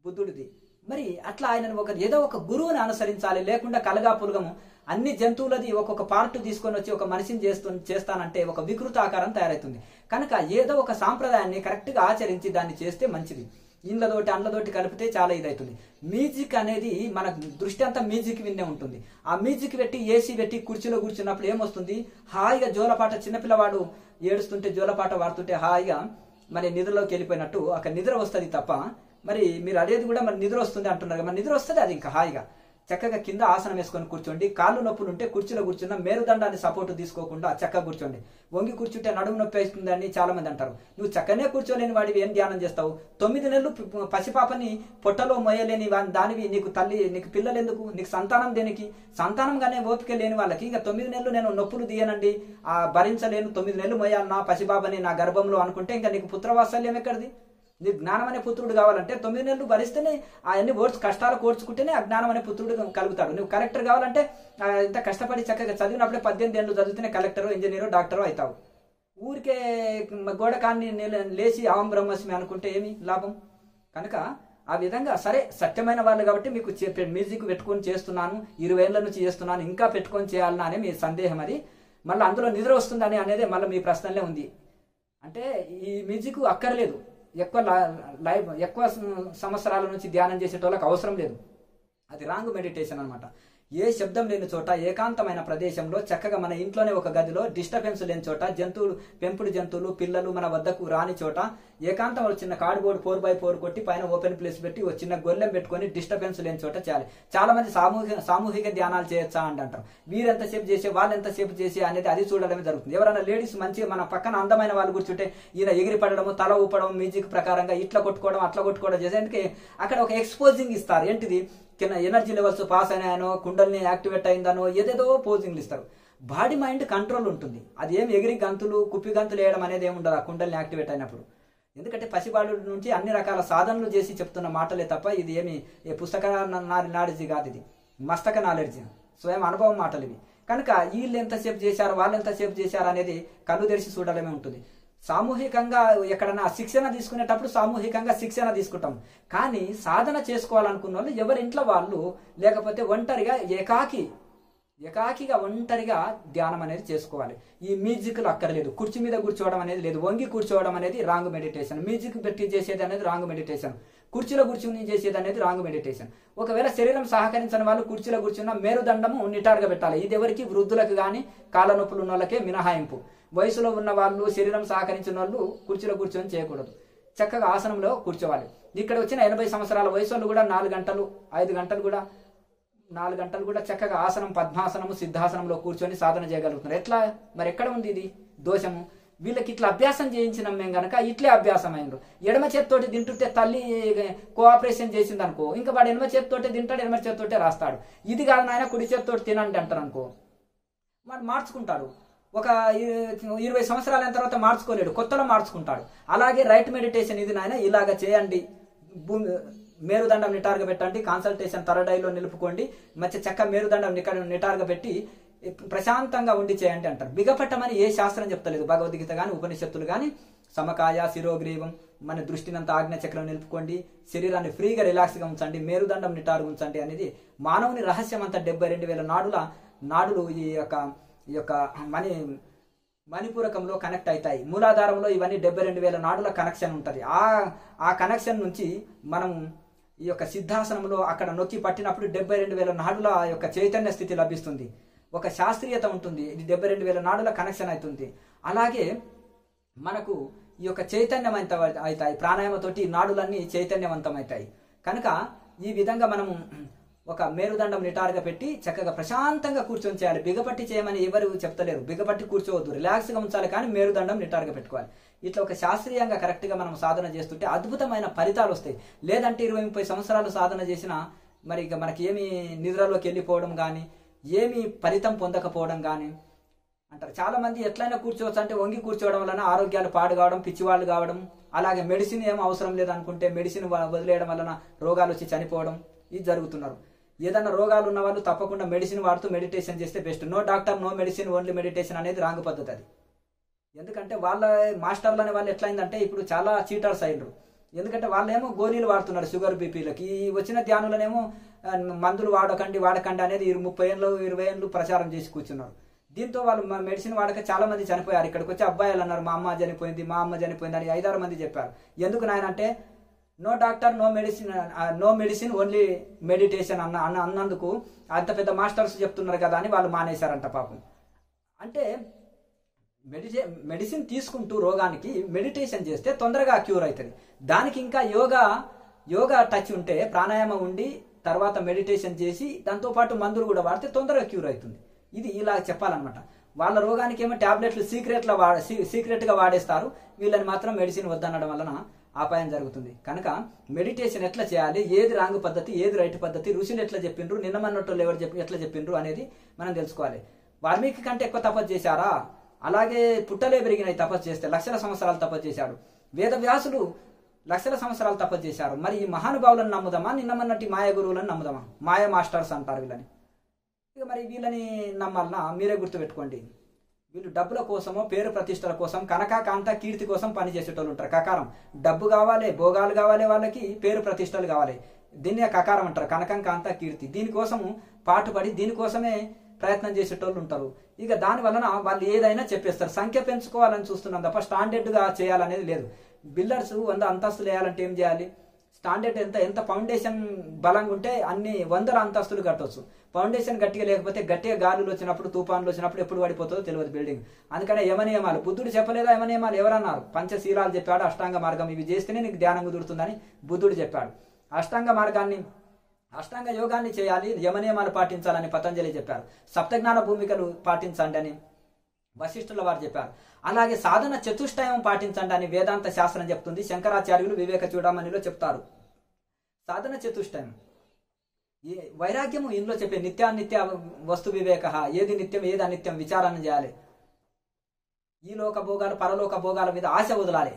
బుద్ధుడిది. మరి అట్లా ఆయన ఏదో ఒక గురువుని అనుసరించాలి, లేకుండా కలగా పులగము అన్ని జంతువులది ఒక్కొక్క పార్ట్ తీసుకొని వచ్చి ఒక మనిషిని చేస్తానంటే ఒక వికృత ఆకారం తయారవుతుంది. కనుక ఏదో ఒక సాంప్రదాయాన్ని కరెక్ట్ గా ఆచరించి దాన్ని చేస్తే మంచిది. ఇండ్లతోటి అండ్లతోటి కలిపితే చాలా ఇదవుతుంది. మ్యూజిక్ అనేది మన దృష్టి అంతా మ్యూజిక్ విన్నే ఉంటుంది. ఆ మ్యూజిక్ పెట్టి ఏసీ పెట్టి కుర్చీలో కూర్చున్నప్పుడు ఏమొస్తుంది? హాయిగా జోలపాట, చిన్నపిల్లవాడు ఏడుస్తుంటే జోలపాట వాడుతుంటే హాయిగా మరి నిద్రలోకి వెళ్ళిపోయినట్టు అక్కడ నిద్ర వస్తుంది తప్ప, మరి మీరు అదేది కూడా మరి నిద్ర వస్తుంది అంటున్నారు. మరి నిద్ర వస్తుంది అది ఇంకా హాయిగా చక్కగా కింద ఆసనం వేసుకొని కూర్చోండి. కాళ్ళు నొప్పులు ఉంటే కుర్చీలో కూర్చున్న మేరుదండాన్ని సపోర్ట్ తీసుకోకుండా చక్కగా కూర్చోండి. వంగి కూర్చుంటే నడుము నొప్పి వేస్తుంది అని చాలా మంది అంటారు. నువ్వు చక్కనే కూర్చోలేని వాడివి ఏం ధ్యానం చేస్తావు? 9 నెలలు పసిపాపని పొట్టలో మోయలేని దానివి నీకు తల్లి, నీకు పిల్లలు ఎందుకు? నీకు సంతానం దేనికి? సంతానంగానే ఓపిక లేని వాళ్ళకి ఇంకా 9 నెలలు నేను నొప్పులు తీయనండి, భరించలేను, 9 నెలలు మోయాలి నా పసిబాబని నా గర్భంలో అనుకుంటే ఇంకా నీకు పుత్రవాత్సల్యం ఎక్కడిది? నీకు జ్ఞానం అనే పుత్రుడు కావాలంటే 9 నెలలు భరిస్తేనే అవన్నీ కష్టాలు కోర్చుకుంటేనే ఆ జ్ఞానం అనే పుత్రుడు కలుగుతాడు. నువ్వు కలెక్టర్ కావాలంటే ఇంత కష్టపడి చక్కగా చదివినప్పుడే 18 ఏళ్ళు చదివితేనే కలెక్టరో ఇంజనీరో డాక్టరో అవుతావు. ఊరికే గోడకాన్ని లేచి ఆం బ్రహ్మస్మి అనుకుంటే ఏమి లాభం? కనుక ఆ విధంగా సరే సత్యమైన వాళ్ళు కాబట్టి మీకు మ్యూజిక్ పెట్టుకొని చేస్తున్నాను, 20 ఏళ్ల నుంచి చేస్తున్నాను, ఇంకా పెట్టుకొని చేయాలన్నా అనే మీ సందేహం. అది మళ్ళీ అందులో నిద్ర వస్తుందని అనేది మళ్ళీ మీ ప్రశ్నలే ఉంది. అంటే ఈ మ్యూజిక్ అక్కర్లేదు. ఎక్కువ సంవత్సరాల నుంచి ధ్యానం చేసేటోళ్ళకి అవసరం లేదు. అది రాంగ్ మెడిటేషన్ అనమాట. ఏ శబ్దం లేని చోట, ఏకాంతమైన ప్రదేశంలో చక్కగా మన ఇంట్లోనే ఒక గదిలో డిస్టర్బెన్స్ లేని చోట, జంతువులు, పెంపుడు జంతువులు, పిల్లలు మన వద్దకు రాని చోట, ఏకాంతం చిన్న కార్డ్బోర్డ్ 4x4 కొట్టి పైన ఓపెన్ ప్లేస్ పెట్టి ఒక చిన్న గొల్లెం పెట్టుకొని డిస్టర్బెన్స్ లేని చోట చేయాలి. చాలా మంది సామూహిక ధ్యానాలు చేయొచ్చా అని అంటారు. వీరెంతసేపు చేసే, వాళ్ళు ఎంతసేపు చేసే అనేది అది చూడడమే జరుగుతుంది. ఎవరైనా లేడీస్ మంచిగా మన పక్కన అందమైన వాళ్ళు కూర్చుంటే ఈయన ఎగిరి పడడము, తల ఊపడం, మ్యూజిక్ ప్రకారంగా ఇట్లా కొట్టుకోవడం అట్లా కొట్టుకోవడం చేసేందుకే అక్కడ ఒక ఎక్స్పోజింగ్ ఇస్తారు. ఏంటిది? ఎనర్జీ లెవెల్స్ పాస్ అయినాయనో, కుండల్ని యాక్టివేట్ అయిందనో ఏదేదో పోజింగ్లు ఇస్తారు. బాడీ మైండ్ కంట్రోల్ ఉంటుంది. అది ఏమి ఎగిరి గంతులు, కుప్పి గంతులు వేయడం అనేది ఏమి ఉండదు ఆ కుండల్ని యాక్టివేట్ అయినప్పుడు. ఎందుకంటే పసిబాడు నుంచి అన్ని రకాల సాధనలు చేసి చెప్తున్న మాటలే తప్ప ఇది ఏమి పుస్తక నాలెడ్జీ కాదు. ఇది మస్తక నాలెడ్జీ, స్వయం అనుభవం మాటలు ఇవి. కనుక వీళ్ళు ఎంతసేపు చేశారు, వాళ్ళు ఎంతసేపు చేశారు అనేది కళ్ళు తెరిచి చూడడమే ఉంటుంది. సామూహికంగా ఎక్కడన్నా శిక్షణ తీసుకునేటప్పుడు సామూహికంగా శిక్షణ తీసుకుంటాం. కానీ సాధన చేసుకోవాలనుకున్న వాళ్ళు ఎవరి ఇంట్లో వాళ్ళు, లేకపోతే ఒంటరిగా ఏకాకిగా ఒంటరిగా ధ్యానం అనేది చేసుకోవాలి. ఈ మ్యూజిక్లు అక్కర్లేదు. కుర్చీ మీద కూర్చోవడం అనేది లేదు. వంగి కూర్చోవడం అనేది రాంగ్ మెడిటేషన్. మ్యూజిక్ పెట్టి చేసేది అనేది రాంగ్ మెడిటేషన్. కుర్చీలో కూర్చుని చేసేది అనేది రాంగ్ మెడిటేషన్. ఒకవేళ శరీరం సహకరించని వాళ్ళు కుర్చీలో కూర్చున్న మేరుదండము నిటారుగా పెట్టాలి. ఇది ఎవరికి? వృద్ధులకు కానీ కాళ్ళ నొప్పులు ఉన్న వాళ్ళకే మినహాయింపు. వయసులో ఉన్న వాళ్ళు, శరీరం సహకరించిన వాళ్ళు కుర్చీలో కూర్చొని చేయకూడదు. చక్కగా ఆసనంలో కూర్చోవాలి. ఇక్కడ వచ్చిన 80 సంవత్సరాల వయసు వాళ్ళు కూడా 4 గంటలు 5 గంటలు కూడా 4 గంటలు కూడా చక్కగా ఆసనం, పద్మాసనము, సిద్ధాసనంలో కూర్చొని సాధన చేయగలుగుతున్నారు. ఎట్లా? మరి ఎక్కడ ఉంది ఇది దోషము? వీళ్ళకి ఇట్లా అభ్యాసం చేయించినాం మేము గనక ఇట్లే అభ్యాసం అయినరు. ఎడమ చేతితోటి తింటుంటే తల్లి కోఆపరేషన్ చేసింది అనుకో, ఇంకా వాడు ఎడమ చేతితోటే తింటాడు, ఎడమ చేతితోటే రాస్తాడు. ఇది కాదు నాయన కుడి చేతితోటి తినండి అంటారు అనుకో, వాడు మార్చుకుంటాడు. ఒక 20 సంవత్సరాల తర్వాత మార్చుకోలేడు, కొత్తలో మార్చుకుంటాడు. అలాగే రైట్ మెడిటేషన్ ఇది నాయన, ఇలాగ చేయండి, మేరుదండం నిటారుగా పెట్టండి, కాన్సల్టేషన్ తరడైలో నిలుపుకోండి, మంచి చక్క మేరుదండం నిటారుగా పెట్టి ప్రశాంతంగా ఉండి చేయండి అంటారు. బిగపట్టమని ఏ శాస్త్రం చెప్తలేదు. భగవద్గీత కానీ ఉపనిషత్తులు కానీ సమకాయ శిరోగ్రీవం, మన దృష్టినంతా ఆజ్ఞచక్రం నిలుపుకోండి, శరీరాన్ని ఫ్రీగా రిలాక్స్గా ఉంచండి, మేరుదండం నిటారుగా ఉంచండి అనేది మానవుని రహస్యం అంతా. 72,000 నాడులు ఈ యొక్క మణిపూరకంలో కనెక్ట్ అవుతాయి. మూలాధారంలో ఇవన్నీ 72,000 నాడుల కనెక్షన్ ఉంటుంది. ఆ కనెక్షన్ నుంచి మనం ఈ యొక్క సిద్ధాసనంలో అక్కడ నొక్కి పట్టినప్పుడు 72,000 నాడుల యొక్క చైతన్య స్థితి లభిస్తుంది. ఒక శాస్త్రీయత ఉంటుంది. ఇది 72,000 నాడుల కనెక్షన్ అవుతుంది. అలాగే మనకు ఈ యొక్క చైతన్యవంత అవుతాయి. ప్రాణాయామతోటి నాడులన్నీ చైతన్యవంతం అవుతాయి. కనుక ఈ విధంగా మనము ఒక మేరుదండం నిటారుగా పెట్టి చక్కగా ప్రశాంతంగా కూర్చొని చేయాలి. బిగపట్టి చేయమని ఎవరు చెప్తలేరు. బిగపట్టి కూర్చోవద్దు, రిలాక్స్ గా ఉంచాలి, కానీ మేరుదండం నిటారుగా పెట్టుకోవాలి. ఇట్లా ఒక శాస్త్రీయంగా కరెక్ట్ గా మనం సాధన చేస్తుంటే అద్భుతమైన ఫలితాలు వస్తాయి. లేదంటే 20-30 సంవత్సరాలు సాధన చేసినా మరి ఇక మనకి ఏమి నిద్రలోకి వెళ్ళిపోవడం కానీ, ఏమి ఫలితం పొందకపోవడం కానీ అంటారు. చాలా మంది ఎట్లయినా కూర్చోవచ్చు అంటే వంగి కూర్చోవడం వలన ఆరోగ్యాలు పాడు కావడం, పిచ్చివాళ్ళు కావడం, అలాగే మెడిసిన్ ఏం అవసరం లేదనుకుంటే మెడిసిన్ వదిలేయడం వలన రోగాలు వచ్చి చనిపోవడం, ఇది జరుగుతున్నారు. ఏదైనా రోగాలు ఉన్న వాళ్ళు తప్పకుండా మెడిసిన్ వాడుతూ మెడిటేషన్ చేస్తే best. No doctor no medicine only meditation అనేది రాంగ్ పద్ధతి అది. ఎందుకంటే వాళ్ళ మాస్టర్లు వాళ్ళు ఎట్లయిందంటే ఇప్పుడు చాలా చీటర్స్ అయ్యారు. ఎందుకంటే వాళ్ళేమో గోళీలు వాడుతున్నారు షుగర్ బీపీలకి. ఈ వచ్చిన ధ్యానులనేమో మందులు వాడకండి అనేది 30 ఏళ్ళు 20 ఏళ్ళు ప్రచారం చేసి కూర్చున్నారు. దీంతో వాళ్ళు మెడిసిన్ వాడక చాలా మంది చనిపోయారు. ఇక్కడికి వచ్చి అబ్బాయిలు అన్నారు మా అమ్మ చనిపోయింది, మా అమ్మ చనిపోయింది అని 5-6 మంది చెప్పారు. ఎందుకు నాయన అంటే no doctor no medicine only meditation అన్నందుకు అంత పెద్ద మాస్టర్స్ చెప్తున్నారు కదా అని వాళ్ళు మానేశారంట పాపం. అంటే మెడిసిన్ తీసుకుంటూ రోగానికి మెడిటేషన్ చేస్తే తొందరగా క్యూర్ అవుతుంది. దానికి ఇంకా యోగా టచ్ ఉంటే, ప్రాణాయామం ఉండి తర్వాత మెడిటేషన్ చేసి దాంతోపాటు మందులు కూడా వాడితే తొందరగా క్యూర్ అవుతుంది. ఇది ఇలా చెప్పాలన్నమాట. వాళ్ళ రోగానికి ఏమో టాబ్లెట్లు సీక్రెట్ గా వాడేస్తారు, వీళ్ళని మాత్రం మెడిసిన్ వద్దనడం వలన అపాయం జరుగుతుంది. కనుక మెడిటేషన్ ఎట్లా చేయాలి, ఏది రాంగ్ పద్ధతి, ఏది రైట్ పద్ధతి, ఋషులు ఎట్లా చెప్పిండ్రు, నిన్నమన్నట్టు ఎవరు ఎట్లా చెప్పిండ్రు అనేది మనం తెలుసుకోవాలి. వాల్మీకి కంటే ఎక్కువ తపస్సు చేశారా? అలాగే పుట్టలే పెరిగినాయి తపస్సు చేస్తే, లక్షల సంవత్సరాలు తపస్సు చేశాడు. వేదవ్యాసులు లక్షల సంవత్సరాలు తపస్సు చేశారు. మరి ఈ మహానుభావులను నమ్ముదామా, నిన్నమన్నటి మాయ గురువులను నమ్ముదామా? మాయ మాస్టర్స్ అంటారు వీళ్ళని. ఇక మరి వీళ్ళని నమ్మాలన్నా మీరే గుర్తుపెట్టుకోండి. వీళ్ళు డబ్బుల కోసమో పేరు ప్రతిష్టల కోసం, కనక కాంత కీర్తి కోసం పనిచేసేటోళ్ళు ఉంటారు. కకారం డబ్బు కావాలి, భోగాలు కావాలి, వాళ్ళకి పేరు ప్రతిష్టలు కావాలి. దీన్నే కకారం అంటారు, కనకం కాంత కీర్తి. దీనికోసము పాటుపడి దీనికోసమే ప్రయత్నం చేసేటోళ్ళు ఉంటారు. ఇక దాని వలన వాళ్ళు ఏదైనా చెప్పేస్తారు. సంఖ్య పెంచుకోవాలని చూస్తున్నాం తప్ప స్టాండర్డ్ గా చేయాలనేది లేదు. బిల్డర్స్ 100 అంతస్తులు వేయాలంటే ఏం చేయాలి? స్టాండర్డ్ ఎంత ఫౌండేషన్ బలంగా ఉంటే అన్ని 100 అంతస్తులు కట్టవచ్చు. ఫౌండేషన్ గట్టిగా లేకపోతే గట్టిగా గాలులు వచ్చినప్పుడు, తుఫాన్లు వచ్చినప్పుడు ఎప్పుడు పడిపోతుందో తెలియదు బిల్డింగ్. అందుకనే యమనియమాలు బుద్ధుడు చెప్పలేదా? యమనియమాలు ఎవరన్నారు? పంచశీలాలు చెప్పాడు, అష్టాంగ మార్గం, ఇవి చేస్తేనే నీకు ధ్యానం కుదురుతుందని బుద్ధుడు చెప్పాడు. అష్టాంగ యోగాన్ని చేయాలి, యమనియమాలు పాటించాలని పతంజలి చెప్పారు. సప్తజ్ఞాన భూమికలు పాటించండి అని వశిష్ఠుల వారు చెప్పారు. అలాగే సాధన చతుష్టయం పాటించండి అని వేదాంత శాస్త్రం చెప్తుంది. శంకరాచార్యులు వివేక చూడమనిలో చెప్తారు. సాధన చతుష్టయం, ఈ వైరాగ్యము ఇందులో చెప్పే నిత్యానిత్య వస్తు వివేక, ఏది నిత్యం ఏది అనిత్యం విచారణ చేయాలి. ఈ లోక భోగాలు పరలోక భోగాల మీద ఆశ వదలాలి.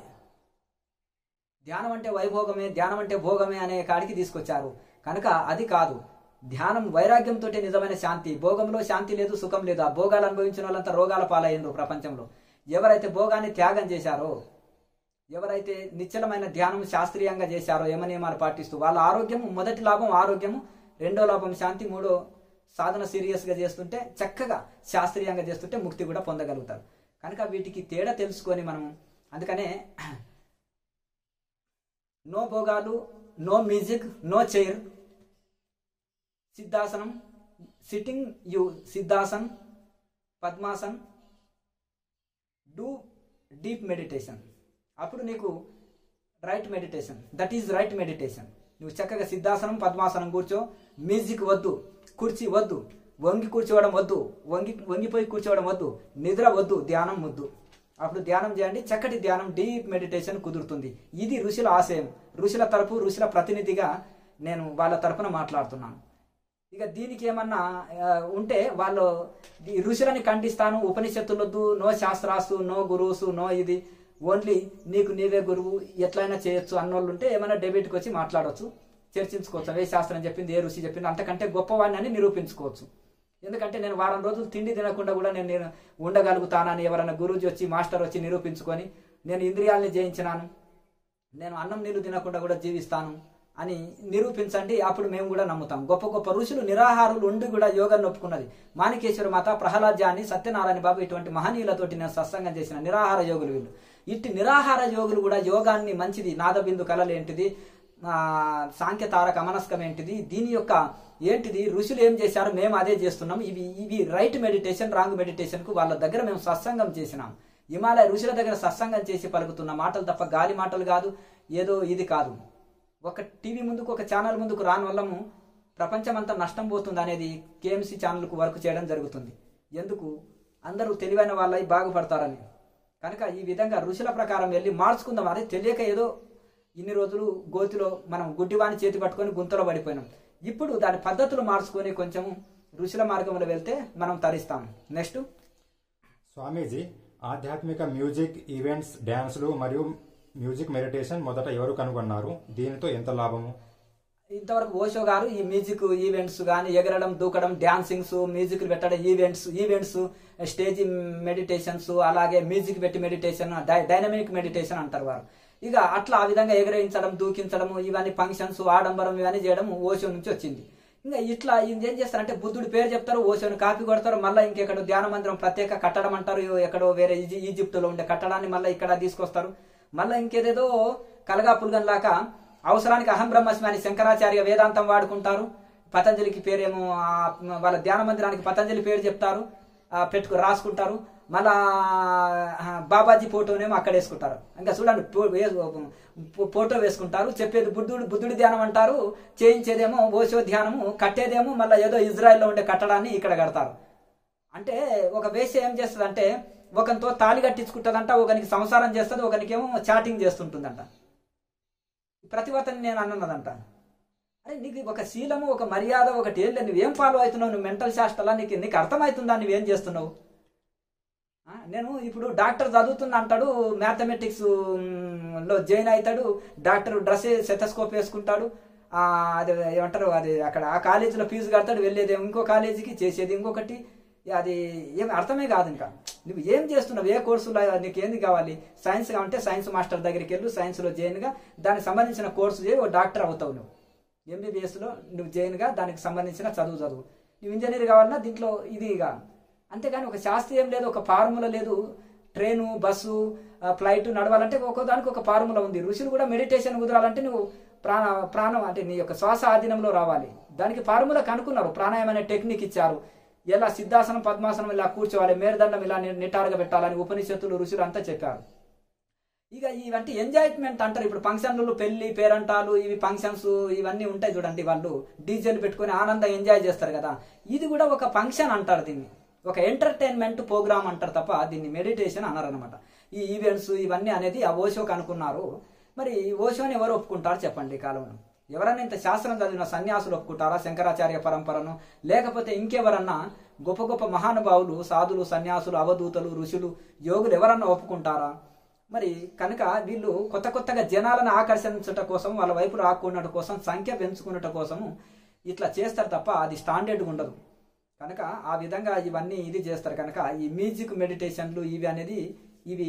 ధ్యానం అంటే వైభోగమే, ధ్యానం అంటే భోగమే అనే కాడికి తీసుకొచ్చారు. కనుక అది కాదు. ధ్యానం వైరాగ్యంతో నిజమైన శాంతి. భోగంలో శాంతి లేదు, సుఖం లేదు. ఆ భోగాలు అనుభవించిన వాళ్ళంతా రోగాల పాలయ్యారు ప్రపంచంలో. ఎవరైతే భోగాన్ని త్యాగం చేశారో, ఎవరైతే నిశ్చలమైన ధ్యానం శాస్త్రీయంగా చేశారో, యమనియమాలు పాటిస్తూ, వాళ్ళ ఆరోగ్యం, మొదటి లాభం ఆరోగ్యము, రెండో లాభం శాంతి, మూడో సాధన సీరియస్ గా చేస్తుంటే, చక్కగా శాస్త్రీయంగా చేస్తుంటే ముక్తి కూడా పొందగలుగుతారు. కనుక వీటికి తేడా తెలుసుకొని మనం, అందుకనే నో భోగాలు, నో మ్యూజిక్, నో చైర్, సిద్ధాసనం, sitting you siddhasan, padmasan, do deep meditation. అప్పుడు నీకు right meditation, that is right meditation. నువ్వు చక్కగా సిద్ధాసనం పద్మాసనం కూర్చో. మ్యూజిక్ వద్దు, కుర్చీ వద్దు, వంగి కూర్చోవడం వద్దు, వంగిపోయి కూర్చోవడం వద్దు, నిద్ర వద్దు, ధ్యానం వద్దు. అప్పుడు ధ్యానం చేయండి, చక్కటి ధ్యానం, డీప్ మెడిటేషన్ కుదురుతుంది. ఇది ఋషుల ఆశయం. ఋషుల తరపు, ఋషుల ప్రతినిధిగా నేను వాళ్ళ తరపున మాట్లాడుతున్నాను. ఇక దీనికి ఏమన్నా ఉంటే వాళ్ళు ఋషులని ఖండిస్తాను, ఉపనిషత్తులొద్దు, నో శాస్త్రాసు, నో గురువుసు, నో ఇది, ఓన్లీ నీకు నీవే గురువు, ఎట్లయినా చేయొచ్చు అన్నోళ్ళు ఉంటే ఏమైనా డెబేట్కి వచ్చి మాట్లాడవచ్చు, చర్చించుకోవచ్చు. ఏ శాస్త్రం చెప్పింది, ఏ ఋషి చెప్పింది, అంతకంటే గొప్పవాడిని అని నిరూపించుకోవచ్చు. ఎందుకంటే నేను వారం రోజులు తిండి తినకుండా కూడా నేను ఉండగలుగుతానని ఎవరైనా గురూజీ వచ్చి, మాస్టర్ వచ్చి నిరూపించుకొని, నేను ఇంద్రియాలని జయించినాను, నేను అన్నం నీళ్లు తినకుండా కూడా జీవిస్తాను అని నిరూపించండి. అప్పుడు మేము కూడా నమ్ముతాం. గొప్ప గొప్ప ఋషులు నిరాహారులు ఉండి కూడా యోగాన్ని ఒప్పుకున్నది. మాణికేశ్వర మాత, ప్రహ్లాద్యాన్ని, సత్యనారాయణ బాబు ఇటువంటి మహనీయులతోటి నేను సత్సంగం చేసిన నిరాహార యోగులు వీళ్ళు. ఇట్టి నిరాహార యోగులు కూడా యోగాన్ని మంచిది, నాదబిందు కళలు ఏంటిది, సాంఖ్యతారక అమనస్కం ఏంటిది, దీని యొక్క ఏంటిది, ఋషులు ఏం చేశారు, మేము అదే చేస్తున్నాం. ఇవి రైట్ మెడిటేషన్, రాంగ్ మెడిటేషన్ కు వాళ్ళ దగ్గర మేము సత్సంగం చేసినాం. హిమాలయ ఋషుల దగ్గర సత్సంగం చేసి పలుకుతున్న మాటలు తప్ప గాలి మాటలు కాదు, ఏదో ఇది కాదు. ఒక టీవీ ముందుకు, ఒక ఛానల్ ముందుకు రాని వల్లము ప్రపంచమంతా నష్టం పోతుంది అనేది కేఎంసీ ఛానల్కు వర్క్ చేయడం జరుగుతుంది. ఎందుకు? అందరూ తెలివైన వాళ్ళై బాగుపడతారని. కనుక ఈ విధంగా ఋషుల ప్రకారం వెళ్ళి మార్చుకుందాం. అది తెలియక ఏదో ఇన్ని రోజులు గోతిలో మనం గుడ్డివాని చేతి పట్టుకొని గుంతలో పడిపోయినాం. ఇప్పుడు దాని పద్ధతులు మార్చుకొని కొంచెం ఋషుల మార్గంలో వెళ్తే మనం తరిస్తాం. నెక్స్ట్ స్వామీజీ, ఆధ్యాత్మిక మ్యూజిక్ ఈవెంట్స్, డ్యాన్సులు మరియు మ్యూజిక్ మెడిటేషన్ మొదట ఎవరు కనుగొన్నారు? దీనితో ఎంత లాభము? ఇంతవరకు ఓషో గారు ఈ మ్యూజిక్ ఈవెంట్స్ కానీ ఎగరడం, దూకడం, డాన్సింగ్స్, మ్యూజిక్ పెట్టడం, ఈవెంట్స్, స్టేజ్ మెడిటేషన్స్, అలాగే మ్యూజిక్ పెట్టి మెడిటేషన్, డైనమిక్ మెడిటేషన్ అంటారు వారు. ఇక అట్లా ఆ విధంగా ఎగరేయించడం, దూకించడం, ఇవన్నీ ఫంక్షన్స్, ఆడంబరం ఇవన్నీ చేయడం ఓషో నుంచి వచ్చింది. ఇంకా ఇట్లా ఇది ఏం చేస్తారంటే బుద్ధుడి పేరు చెప్తారు, ఓషోని కాపీ కొడతారు, మళ్ళీ ఇంకెక్కడో ధ్యాన మందిరం ప్రత్యేక కట్టడం అంటారు, ఎక్కడో వేరే ఈజిప్టులో ఉండే కట్టడాన్ని మళ్ళీ ఇక్కడ తీసుకొస్తారు. మళ్ళీ ఇంకేదేదో కలగాపుల్గన్లాగా అవసరానికి అహం బ్రహ్మస్మి అని శంకరాచార్య వేదాంతం వాడుకుంటారు. పతంజలికి పేరేమో వాళ్ళ ధ్యాన మందిరానికి పతంజలి పేరు చెప్తారు, రాసుకుంటారు. మళ్ళా బాబాజీ ఫోటోనేమో అక్కడ వేసుకుంటారు. ఇంకా చూడండి ఫోటో వేసుకుంటారు, చెప్పేది బుద్ధుడి ధ్యానం అంటారు, చేయించేదేమో ఓషో ధ్యానము, కట్టేదేమో మళ్ళీ ఏదో ఇజ్రాయెల్లో ఉండే కట్టడాన్ని ఇక్కడ కడతారు. అంటే ఒక వేశ్య ఏం చేస్తుంది అంటే ఒకనితో తాళి కట్టించుకుంటుందంట, ఒకనికి సంసారం చేస్తుంది, ఒకనికేమో చాటింగ్ చేస్తుంటుందంట. ప్రతివతని నేను అన్నదంట. అరే నీకు ఒక శీలము, ఒక మర్యాద, ఒకటి ఏం లేదు, నువ్వేం ఫాలో అవుతున్నావు? నువ్వు మెంటల్ శాస్త్రాలా? నీకు అర్థమవుతుందా నువ్వేం చేస్తున్నావు? నేను ఇప్పుడు డాక్టర్ చదువుతున్నా అంటాడు, మ్యాథమెటిక్స్ లో జాయిన్ అవుతాడు, డాక్టర్ డ్రెస్ సెటస్కోప్ వేసుకుంటాడు, అది ఏమంటారు, అది అక్కడ ఆ కాలేజీలో ఫీజు కడతాడు, వెళ్ళేది ఇంకో కాలేజీకి, చేసేది ఇంకొకటి. అది ఏం అర్థమే కాదు. ఇంకా నువ్వు ఏం చేస్తున్నావు? ఏ కోర్సులో నీకు ఏంది కావాలి? సైన్స్ కావాలంటే సైన్స్ మాస్టర్ దగ్గరికి వెళ్ళు, సైన్స్లో జాయిన్గా దానికి సంబంధించిన కోర్సు చేయి, ఓ డాక్టర్ అవుతావు. నువ్వు ఎంబీబీఎస్లో నువ్వు జాయిన్గా దానికి సంబంధించిన చదువు. నువ్వు ఇంజనీర్ కావాలన్నా దీంట్లో ఇదిగా. అంతేగాని ఒక శాస్త్రీయం లేదు, ఒక ఫార్ములా లేదు. ట్రైను, బస్సు, ఫ్లైట్ నడవాలంటే ఒక్కోదానికి ఒక ఫార్ములా ఉంది. ఋషులు కూడా మెడిటేషన్ కుదరాలంటే నువ్వు ప్రాణం అంటే నీ యొక్క శ్వాస ఆధీనంలో రావాలి. దానికి ఫార్ములా కనుక్కున్నారు, ప్రాణాయామం అనే టెక్నిక్ ఇచ్చారు. ఎలా సిద్ధాసనం, పద్మాసనం ఇలా కూర్చోవాలి, మేరుదండం ఇలా నిటారుగా పెట్టాలని ఉపనిషత్తులు, ఋషులు అంతా చెప్పారు. ఇక ఇవంటి ఎంజాయ్మెంట్ అంటారు. ఇప్పుడు ఫంక్షన్లు, పెళ్లి, పేరంటాలు, ఇవి ఫంక్షన్స్ ఇవన్నీ ఉంటాయి చూడండి. వాళ్ళు డీజేలు పెట్టుకుని ఆనందంగా ఎంజాయ్ చేస్తారు కదా. ఇది కూడా ఒక ఫంక్షన్ అంటారు, దీన్ని ఒక ఎంటర్టైన్మెంట్ ప్రోగ్రామ్ అంటారు తప్ప దీన్ని మెడిటేషన్ అన్నారు అనమాట. ఈ ఈవెంట్స్ ఇవన్నీ అనేది ఆ ఓషోకి అనుకున్నారు. మరి ఓషోని ఎవరు ఒప్పుకుంటారు చెప్పండి? ఈ కాలంలో ఎవరన్నా ఇంత శాస్త్రం చదివిన సన్యాసులు ఒప్పుకుంటారా? శంకరాచార్య పరంపరను, లేకపోతే ఇంకెవరన్నా గొప్ప గొప్ప మహానుభావులు, సాధులు, సన్యాసులు, అవధూతలు, ఋషులు, యోగులు ఎవరన్నా ఒప్పుకుంటారా? మరి కనుక వీళ్ళు కొత్తగా జనాలను ఆకర్షించట కోసం, వాళ్ళ వైపు రాకున్నట కోసం, సంఖ్య పెంచుకున్నట కోసము ఇట్లా చేస్తారు తప్ప అది స్టాండర్డ్గా ఉండదు. కనుక ఆ విధంగా ఇవన్నీ ఇది చేస్తారు. కనుక ఈ మ్యూజిక్ మెడిటేషన్లు ఇవి అనేది ఇవి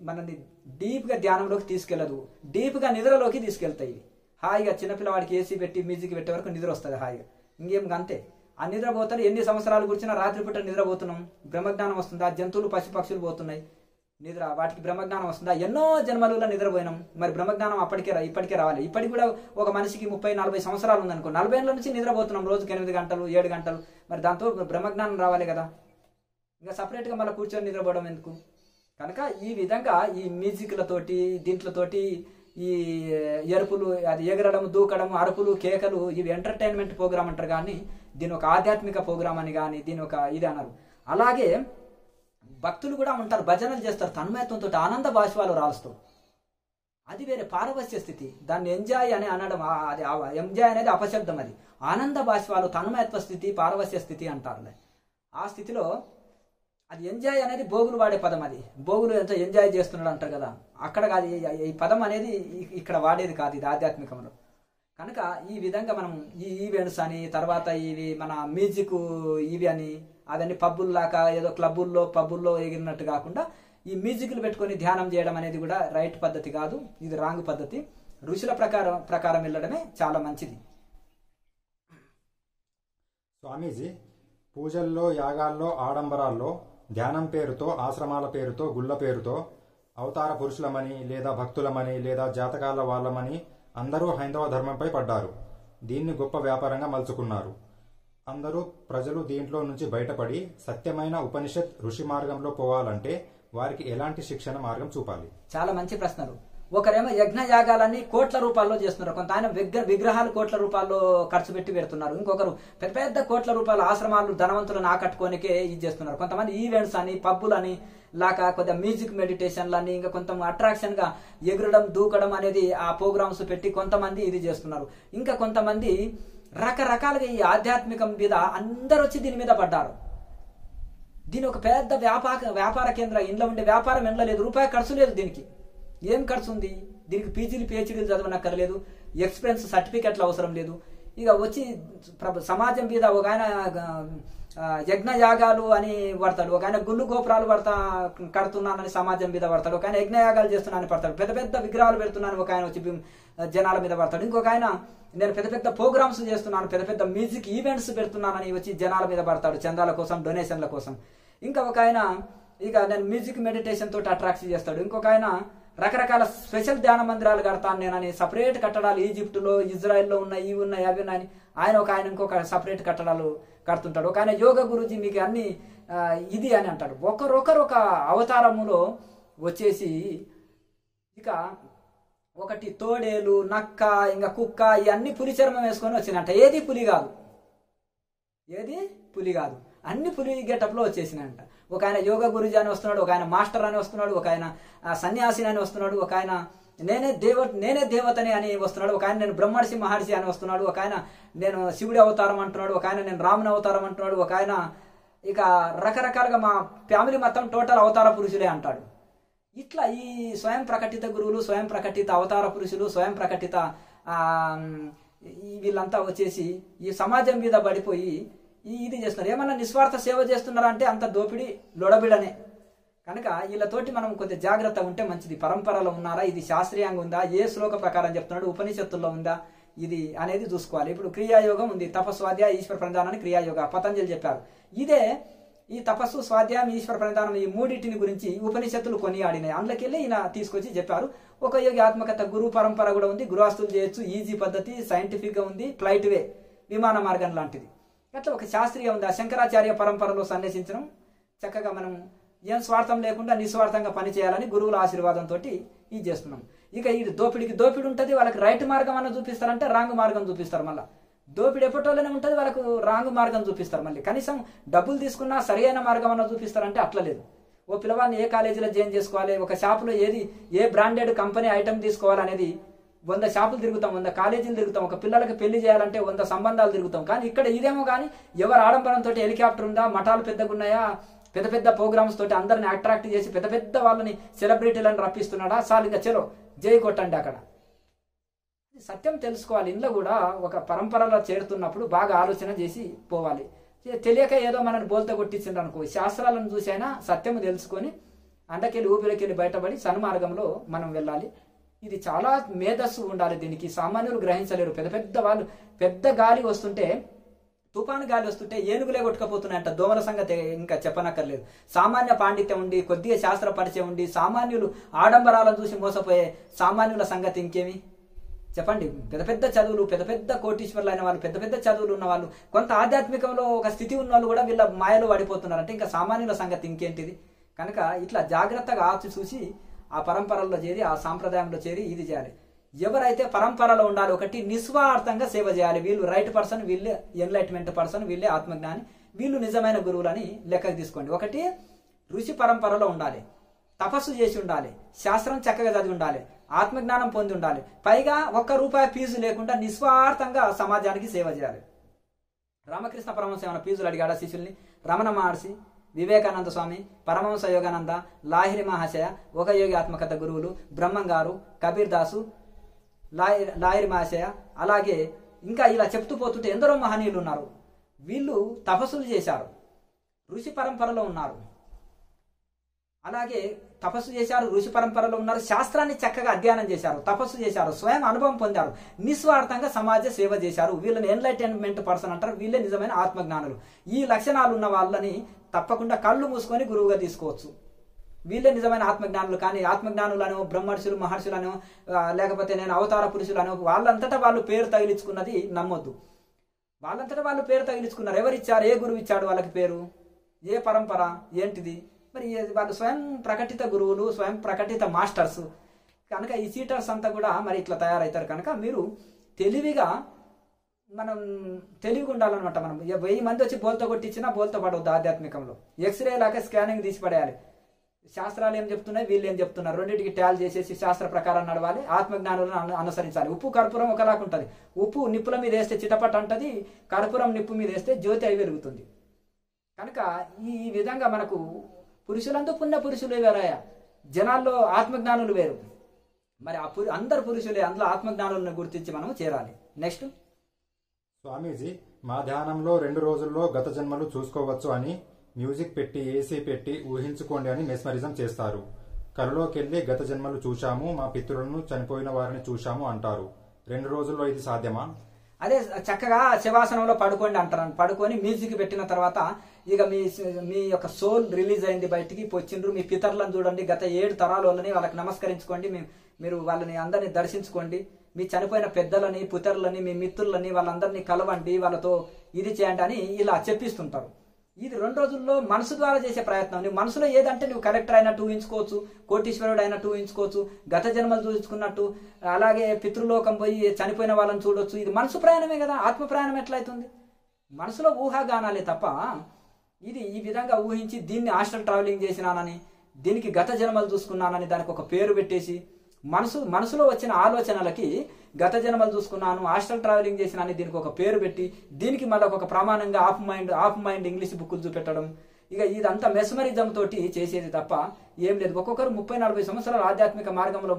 మనల్ని డీప్గా ధ్యానంలోకి తీసుకెళ్ళదు, డీప్గా నిద్రలోకి తీసుకెళ్తాయి. హాయిగా చిన్నపిల్లవాడికి ఏసీ పెట్టి మ్యూజిక్ పెట్టే వరకు నిద్ర వస్తుంది హాయిగా, ఇంకేం అంతే. ఆ నిద్రపోతారు. ఎన్ని సంవత్సరాలు కూర్చున్నా రాత్రిపూట నిద్రపోతున్నాం, బ్రహ్మజ్ఞానం వస్తుందా? జంతువులు, పశుపక్షులు పోతున్నాయి నిద్ర, వాటికి బ్రహ్మజ్ఞానం వస్తుందా? ఎన్నో జన్మలలో నిద్రపోయినాం. మరి బ్రహ్మజ్ఞానం ఇప్పటికే రావాలి. ఇప్పటికి కూడా ఒక మనిషికి 30-40 సంవత్సరాలు ఉందనుకో, 40 ఏళ్ళ నుంచి నిద్రపోతున్నాం, రోజుకి 8 గంటలు 7 గంటలు. మరి దాంతో బ్రహ్మజ్ఞానం రావాలి కదా. ఇంకా సపరేట్గా మళ్ళీ కూర్చొని నిద్రపోవడం ఎందుకు? కనుక ఈ విధంగా ఈ మ్యూజిక్లతోటి, దీంట్లతోటి, ఈ ఎరుపులు, అది ఎగరడం, దూకడం, అరుపులు, కేకలు, ఇవి ఎంటర్టైన్మెంట్ ప్రోగ్రామ్ అంటారు. కానీ దీని ఒక ఆధ్యాత్మిక ప్రోగ్రామ్ అని కానీ దీని ఒక ఇది అన్నారు. అలాగే భక్తులు కూడా ఉంటారు, భజనలు చేస్తారు, తన్మయత్వంతో ఆనంద బాష్పాలు రాలుస్తూ. అది వేరే పారవస్య స్థితి. దాన్ని ఎంజాయ్ అని అనడం, అది ఎంజాయ్ అనేది అపశబ్దం. అది ఆనంద బాష్పాలు, తన్మయత్వ స్థితి, పారవస్య స్థితి అంటారు. ఆ స్థితిలో అది ఎంజాయ్ అనేది భోగులు వాడే పదం. అది భోగులు ఎంత ఎంజాయ్ చేస్తున్నాడు అంటారు కదా, అక్కడ కాదు. ఈ పదం అనేది ఇక్కడ వాడేది కాదు, ఇది ఆధ్యాత్మికంలో. కనుక ఈ విధంగా మనం ఈ ఈవెంట్స్ అని, తర్వాత ఇవి మన మ్యూజిక్ ఇవి అని, అవన్నీ పబ్బుల్లాగా ఏదో పబ్బుల్లో ఎగిరినట్టు కాకుండా ఈ మ్యూజిక్లు పెట్టుకొని ధ్యానం చేయడం అనేది కూడా రైట్ పద్ధతి కాదు, ఇది రాంగ్ పద్ధతి. ఋషుల ప్రకారం వెళ్ళడమే చాలా మంచిది. స్వామీజీ, పూజల్లో, యాగాల్లో, ఆడంబరాల్లో, ధ్యానం పేరుతో, ఆశ్రమాల పేరుతో, గుళ్ళ పేరుతో అవతార పురుషులమని, లేదా భక్తులమని, లేదా జాతకాల వాళ్ళమని అందరూ హైందవ ధర్మంపై పడ్డారు. దీన్ని గొప్ప వ్యాపారంగా మలుచుకున్నారు. అందరూ ప్రజలు దీంట్లో నుంచి బయటపడి సత్యమైన ఉపనిషత్ ఋషి మార్గంలో పోవాలంటే వారికి ఎలాంటి శిక్షణ మార్గం చూపాలి? చాలా మంచి ప్రశ్నలు. ఒకరేమో యజ్ఞ యాగాలన్నీ కోట్ల రూపాయల్లో చేస్తున్నారు. కొంత ఆయన విగ్రహాలు కోట్ల రూపాయల్లో ఖర్చు పెట్టి పెడుతున్నారు. ఇంకొకరు పెద్ద పెద్ద కోట్ల రూపాయల ఆశ్రమాలు ధనవంతులను ఆకట్టుకోనికే ఇది చేస్తున్నారు. కొంతమంది ఈవెంట్స్ అని పబ్బులని లాగా కొద్దిగా మ్యూజిక్ మెడిటేషన్లని ఇంకా కొంత అట్రాక్షన్ గా ఎగురడం దూకడం అనేది ఆ ప్రోగ్రామ్స్ పెట్టి కొంతమంది ఇది చేస్తున్నారు. ఇంకా కొంతమంది రకరకాలుగా ఈ ఆధ్యాత్మికం మీద అందరు వచ్చి దీని మీద పడ్డారు. దీని ఒక పెద్ద వ్యాపార కేంద్రం. ఇంట్లో ఉండే వ్యాపారం ఎండ్లో లేదు, రూపాయి ఖర్చు లేదు. దీనికి ఏం ఖర్చు ఉంది? దీనికి పీజీలు పిహెచ్డీలు చదవనక్కర్లేదు, ఎక్స్పీరియన్స్ సర్టిఫికెట్లు అవసరం లేదు. ఇక వచ్చి సమాజం మీద ఒక ఆయన యజ్ఞ యాగాలు అని పడతాడు, ఒక ఆయన గుళ్ళు గోపురాలు కడుతున్నానని సమాజం మీద పడతాడు, ఒక ఆయన యజ్ఞ యాగాలు చేస్తున్నానని పడతాడు, పెద్ద పెద్ద విగ్రహాలు పెడుతున్నాను ఒక ఆయన వచ్చి జనాల మీద పడతాడు, ఇంకొక ఆయన నేను పెద్ద పెద్ద ప్రోగ్రామ్స్ చేస్తున్నాను, పెద్ద పెద్ద మ్యూజిక్ ఈవెంట్స్ పెడుతున్నానని వచ్చి జనాల మీద పడతాడు చందాల కోసం, డొనేషన్ల కోసం. ఇంకా ఒక ఆయన ఇక నేను మ్యూజిక్ మెడిటేషన్ తోటి అట్రాక్ట్ చేస్తాడు. ఇంకొక ఆయన రకరకాల స్పెషల్ ధ్యాన మందిరాలు కడతాను నేనని సపరేట్ కట్టడాలు ఈజిప్టులో ఇజ్రాయెల్లో ఉన్నాయి, ఇవి ఉన్నాయి, అవి ఉన్నాయి. ఆయన ఇంకొక సపరేట్ కట్టడాలు కడుతుంటాడు. ఒక ఆయన యోగ గురూజీ మీకు అన్ని ఇది అని అంటాడు. ఒకరొకరు ఒక అవతారములో వచ్చేసి ఇక ఒకటి తోడేలు, నక్క, ఇంకా కుక్క ఇవన్నీ పులి చర్మం వేసుకొని వచ్చినంట. ఏది పులి కాదు, అన్ని పులి గెటప్లో వచ్చేసినంట. ఒక ఆయన యోగ గురుజీ అని వస్తున్నాడు, ఒక ఆయన మాస్టర్ అని వస్తున్నాడు, ఒక ఆయన సన్యాసిని అని వస్తున్నాడు, ఒక ఆయన నేనే దేవతని అని వస్తున్నాడు, ఒక ఆయన నేను బ్రహ్మర్షి మహర్షి అని వస్తున్నాడు, ఒక ఆయన నేను శివుడి అవతారం అంటున్నాడు, ఒక ఆయన నేను రాముని అవతారం అంటున్నాడు, ఒక ఆయన ఇక రకరకాలుగా మా ఫ్యామిలీ మొత్తం టోటల్ అవతార పురుషులే అంటాడు. ఇట్లా ఈ స్వయం ప్రకటిత గురువులు, స్వయం ప్రకటిత అవతార పురుషులు, స్వయం ప్రకటిత వీళ్ళంతా వచ్చేసి ఈ సమాజం మీద పడిపోయి ఇది చేస్తున్నారు. ఏమన్నా నిస్వార్థ సేవ చేస్తున్నారా అంటే అంత దోపిడీ లొడబిడనే. కనుక వీళ్ళతోటి మనం కొద్దిగా జాగ్రత్త ఉంటే మంచిది. పరంపరలో ఉన్నారా, ఇది శాస్త్రీయంగా ఉందా, ఏ శ్లోక ప్రకారం చెప్తున్నాడు, ఉపనిషత్తుల్లో ఉందా ఇది అనేది చూసుకోవాలి. ఇప్పుడు క్రియాయోగం ఉంది, తపస్వాధ్యాయ ఈశ్వర ప్రణిధానాన్ని క్రియాయోగ పతంజలి చెప్పారు. ఇదే ఈ తపస్సు స్వాధ్యాయం ఈశ్వర ప్రణిధానం ఈ మూడింటిని గురించి ఉపనిషత్తులు కొనియాడినాయి. అందులోకెళ్ళి ఈయన తీసుకొచ్చి చెప్పారు. ఒక యోగి ఆత్మకథ గురు పరంపర కూడా ఉంది, గురువాస్తులు చేయొచ్చు, ఈజీ పద్ధతి, సైంటిఫిక్ గా ఉంది, ఫ్లైట్ వే విమాన మార్గం లాంటిది. అట్లా ఒక శాస్త్రీయ ఉంది. ఆ శంకరాచార్య పరంపరలో సన్యసించడం చక్కగా మనం ఏం స్వార్థం లేకుండా నిస్వార్థంగా పనిచేయాలని గురువుల ఆశీర్వాదంతో ఇది చేస్తున్నాం. ఇక ఈ దోపిడి ఉంటుంది, వాళ్ళకి రైట్ మార్గం అన్న చూపిస్తారంటే రాంగ్ మార్గం చూపిస్తారు. మళ్ళీ దోపిడి ఎప్పటోళ్ళనే ఉంటుంది, వాళ్ళకు రాంగ్ మార్గం చూపిస్తారు. మళ్ళీ కనీసం డబ్బులు తీసుకున్నా సరైన మార్గం అన్న చూపిస్తారంటే అట్లా లేదు. ఓ పిల్లవాడిని ఏ కాలేజీలో జాయిన్ చేసుకోవాలి, ఒక షాపులో ఏ బ్రాండెడ్ కంపెనీ ఐటమ్ తీసుకోవాలనేది 100 షాపులు తిరుగుతాం, 100 కాలేజీలు తిరుగుతాం, ఒక పిల్లలకి పెళ్లి చేయాలంటే 100 సంబంధాలు తిరుగుతాం. కానీ ఇక్కడ ఇదేమో కానీ ఎవరు ఆడంబరంతో హెలికాప్టర్ ఉందా, మఠాలు పెద్దగా ఉన్నాయా, పెద్ద పెద్ద ప్రోగ్రామ్స్ తోటి అందరిని అట్రాక్ట్ చేసి పెద్ద పెద్ద వాళ్ళని సెలబ్రిటీలను రప్పిస్తున్నాడా, చాలు ఇంకా చలో జై కొట్టండి. అక్కడ సత్యం తెలుసుకోవాలి. ఇంట్లో కూడా ఒక పరంపరలో చేరుతున్నప్పుడు బాగా ఆలోచన చేసి పోవాలి. తెలియక ఏదో మనల్ని బోల్త కొట్టించిండ్రు అనుకో, శాస్త్రాలను చూసి అయినా సత్యము తెలుసుకొని అండకెళ్ళి ఊపిరికెళ్ళి బయటపడి సన్మార్గంలో మనం వెళ్ళాలి. ఇది చాలా మేధస్సు ఉండాలి. దీనికి సామాన్యులు గ్రహించలేరు. పెద్ద పెద్ద వాళ్ళు పెద్ద గాలి వస్తుంటే, తుఫాను గాలి వస్తుంటే ఏనుగులే కొట్టుకపోతున్నాయంట. దోమల సంగతి ఇంకా చెప్పనక్కర్లేదు. సామాన్య పాండిత్యం ఉండి, కొద్దిగా శాస్త్ర పరిచయం ఉండి, సామాన్యులు ఆడంబరాలను చూసి మోసపోయే సామాన్యుల సంగతి ఇంకేమి చెప్పండి. పెద్ద పెద్ద చదువులు, పెద్ద పెద్ద కోటీశ్వర్లు అయిన వాళ్ళు, పెద్ద పెద్ద చదువులు ఉన్న వాళ్ళు, కొంత ఆధ్యాత్మికంలో ఒక స్థితి ఉన్న వాళ్ళు కూడా వీళ్ళ మాయలో పడిపోతున్నారంటే ఇంకా సామాన్యుల సంగతి ఇంకేంటిది. కనుక ఇట్లా జాగ్రత్తగా ఆచి చూసి ఆ పరంపరలో చేరి, ఆ సాంప్రదాయంలో చేరి ఇది చేయాలి. ఎవరైతే పరంపరలో ఉండాలి, ఒకటి నిస్వార్థంగా సేవ చేయాలి. వీళ్ళు రైట్ పర్సన్, వీళ్ళే ఎన్లైట్మెంట్ పర్సన్, వీళ్ళే ఆత్మజ్ఞాని, వీళ్ళు నిజమైన గురువులని లెక్కకు తీసుకోండి. ఒకటి ఋషి పరంపరలో ఉండాలి, తపస్సు చేసి ఉండాలి, శాస్త్రం చక్కగా చదివి ఉండాలి, ఆత్మజ్ఞానం పొంది ఉండాలి, పైగా ₹1 ఫీజు లేకుండా నిస్వార్థంగా సమాజానికి సేవ చేయాలి. రామకృష్ణ పరమహంస ఏమైనా ఫీజులు అడిగాడా శిష్యుల్ని? రమణ మహర్షి, వివేకానంద స్వామి, పరమహంస యోగానంద, లాహిరి మహాశయ, ఒక యోగి ఆత్మకథ గురువులు, బ్రహ్మం గారు, కబీర్ దాసు, లాహిరి మహాశయ, అలాగే ఇంకా ఇలా చెప్తూ పోతుంటే ఎందరో మహనీయులు ఉన్నారు. వీళ్ళు తపస్సులు చేశారు, ఋషి పరంపరలో ఉన్నారు. అలాగే తపస్సు చేశారు, ఋషి పరంపరలో ఉన్నారు, శాస్త్రాన్ని చక్కగా అధ్యయనం చేశారు, తపస్సు చేశారు, స్వయం అనుభవం పొందారు, నిస్వార్థంగా సమాజ సేవ చేశారు. వీళ్ళని ఎన్లైటైన్మెంట్ పర్సన్ అంటారు. వీళ్ళే నిజమైన ఆత్మజ్ఞానులు. ఈ లక్షణాలు ఉన్న వాళ్ళని తప్పకుండా కళ్ళు మూసుకొని గురువుగా తీసుకోవచ్చు. వీళ్ళే నిజమైన ఆత్మజ్ఞానులు. కానీ ఆత్మజ్ఞానులను బ్రహ్మర్షులు, మహర్షులను, లేకపోతే నేను అవతార పురుషులను వాళ్ళంతటా వాళ్ళు పేరు తగిలించుకున్నది నమ్మొద్దు. వాళ్ళంతటా వాళ్ళు పేరు తగిలించుకున్నారు. ఎవరిచ్చారు? ఏ గురువు ఇచ్చాడు వాళ్ళకి పేరు? ఏ పరంపర ఏంటిది? మరి వాళ్ళు స్వయం ప్రకటిత గురువులు, స్వయం ప్రకటిత మాస్టర్స్. కనుక ఈ చీటర్స్ అంతా కూడా మరి ఇట్లా తయారవుతారు. కనుక మీరు తెలివిగా మనం తెలివిగా ఉండాలన్నమాట. మనం 1000 మంది వచ్చి బోల్తో కొట్టించినా బోల్తో పడవద్దు. ఆధ్యాత్మికంలో ఎక్స్రే లాగా స్కానింగ్ తీసి పడేయాలి. శాస్త్రాలు ఏం చెప్తున్నాయి, వీళ్ళు ఏం చెప్తున్నారు, రెండింటికి ట్యాల్ చేసేసి శాస్త్ర ప్రకారం నడవాలి, ఆత్మజ్ఞానులను అనుసరించాలి. ఉప్పు కర్పూరం ఒకలాగా ఉంటుంది. ఉప్పు నిప్పుల మీద వేస్తే చిటపట అంటది, కర్పూరం నిప్పు మీద వేస్తే జ్యోతి అయి వెలుగుతుంది. కనుక ఈ విధంగా మనకు పురుషులంతా పుణ్య పురుషులు వేరయ్యా, జనాల్లో ఆత్మజ్ఞానులు వేరు. మరి అందరు పురుషులే, అందులో ఆత్మజ్ఞానులను గుర్తించి మనం చేరాలి. నెక్స్ట్, స్వామీజీ, మా ధ్యానంలో 2 రోజుల్లో గత జన్మలు చూసుకోవచ్చు అని మ్యూజిక్ పెట్టి ఏసీ పెట్టి ఊహించుకోండి అని మెస్మరిజం చేస్తారు. కలలోకెళ్ళి గత జన్మలు చూశాము, మా పితృలను చనిపోయిన వారిని చూశాము అంటారు. 2 రోజుల్లో ఇది సాధ్యమా? అదే చక్కగా శవాసనంలో పడుకోండి అంటారు. పడుకొని మ్యూజిక్ పెట్టిన తర్వాత ఇక మీ యొక్క సోల్ రిలీజ్ అయింది, బయటికి వచ్చిండ్రు. మీ పితరులను చూడండి, గత 7 తరాల వాళ్ళని వాళ్ళకి నమస్కరించుకోండి, మీరు వాళ్ళని అందరినీ దర్శించుకోండి. మీ చనిపోయిన పెద్దలని, పుతరులని, మీ మిత్రులని వాళ్ళందరినీ కలవండి, వాళ్ళతో ఇది చేయండి అని ఇలా చెప్పిస్తుంటారు. ఇది 2 రోజుల్లో మనసు ద్వారా చేసే ప్రయత్నం. నువ్వు మనసులో ఏదంటే నువ్వు కలెక్టర్ అయినట్టు ఊహించుకోవచ్చు, కోటీశ్వరుడు అయినట్టు ఊహించుకోవచ్చు, గత జన్మలు చూసుకున్నట్టు, అలాగే పితృలోకం పోయి చనిపోయిన వాళ్ళని చూడొచ్చు. ఇది మనసు ప్రయాణమే కదా. ఆత్మ ప్రయాణం ఎట్లయితుంది? మనసులో ఊహాగానాలే తప్ప ఇది ఈ విధంగా ఊహించి దీన్ని హాస్టల్ ట్రావెలింగ్ చేసినానని, దీనికి గత జన్మలు చూసుకున్నానని దానికి ఒక పేరు పెట్టేసి మనసులో వచ్చిన ఆలోచనలకి గత జన్మలు చూసుకున్నాను, హాస్టల్ ట్రావెలింగ్ చేసినాను దీనికి ఒక పేరు పెట్టి దీనికి మళ్ళీ ఒక ప్రమాణంగా ఆఫ్ మైండ్ ఇంగ్లీష్ బుక్కులు చూపెట్టడం. ఇక ఇదంతా మెస్మరిజం తోటి చేసేది తప్ప ఏం లేదు. ఒక్కొక్కరు 30-40 సంవత్సరాల ఆధ్యాత్మిక మార్గంలో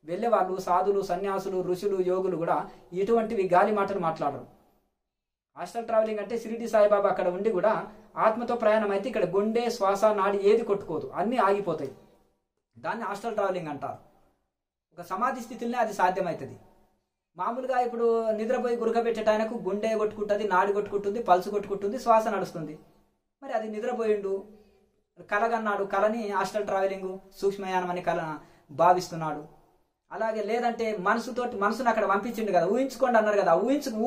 వెళ్లే వాళ్ళు, సాధులు, సన్యాసులు, ఋషులు, యోగులు కూడా ఇటువంటివి గాలి మాటలు మాట్లాడరు. హాస్టల్ ట్రావెలింగ్ అంటే షిరిడి సాయిబాబా అక్కడ ఉండి కూడా ఆత్మతో ప్రయాణం అయితే ఇక్కడ గుండె, శ్వాస, నాడి ఏది కొట్టుకోదు, అన్నీ ఆగిపోతాయి. దాన్ని హాస్టల్ ట్రావెలింగ్ అంటారు. ఒక సమాధి స్థితిలోనే అది సాధ్యమవుతుంది. మామూలుగా ఇప్పుడు నిద్రపోయి గురకబెట్టేట ఆయనకు గుండె కొట్టుకుంటుంది, నాడి కొట్టుకుంటుంది, పల్సు కొట్టుకుంటుంది, శ్వాస నడుస్తుంది. మరి అది నిద్రపోయిండు, కలగన్నాడు, కలని హాస్టల్ ట్రావెలింగ్ సూక్ష్మయానం అని కల భావిస్తున్నాడు. అలాగే లేదంటే మనసును అక్కడ పంపించిండు కదా, ఊహించుకోండి అన్నారు కదా,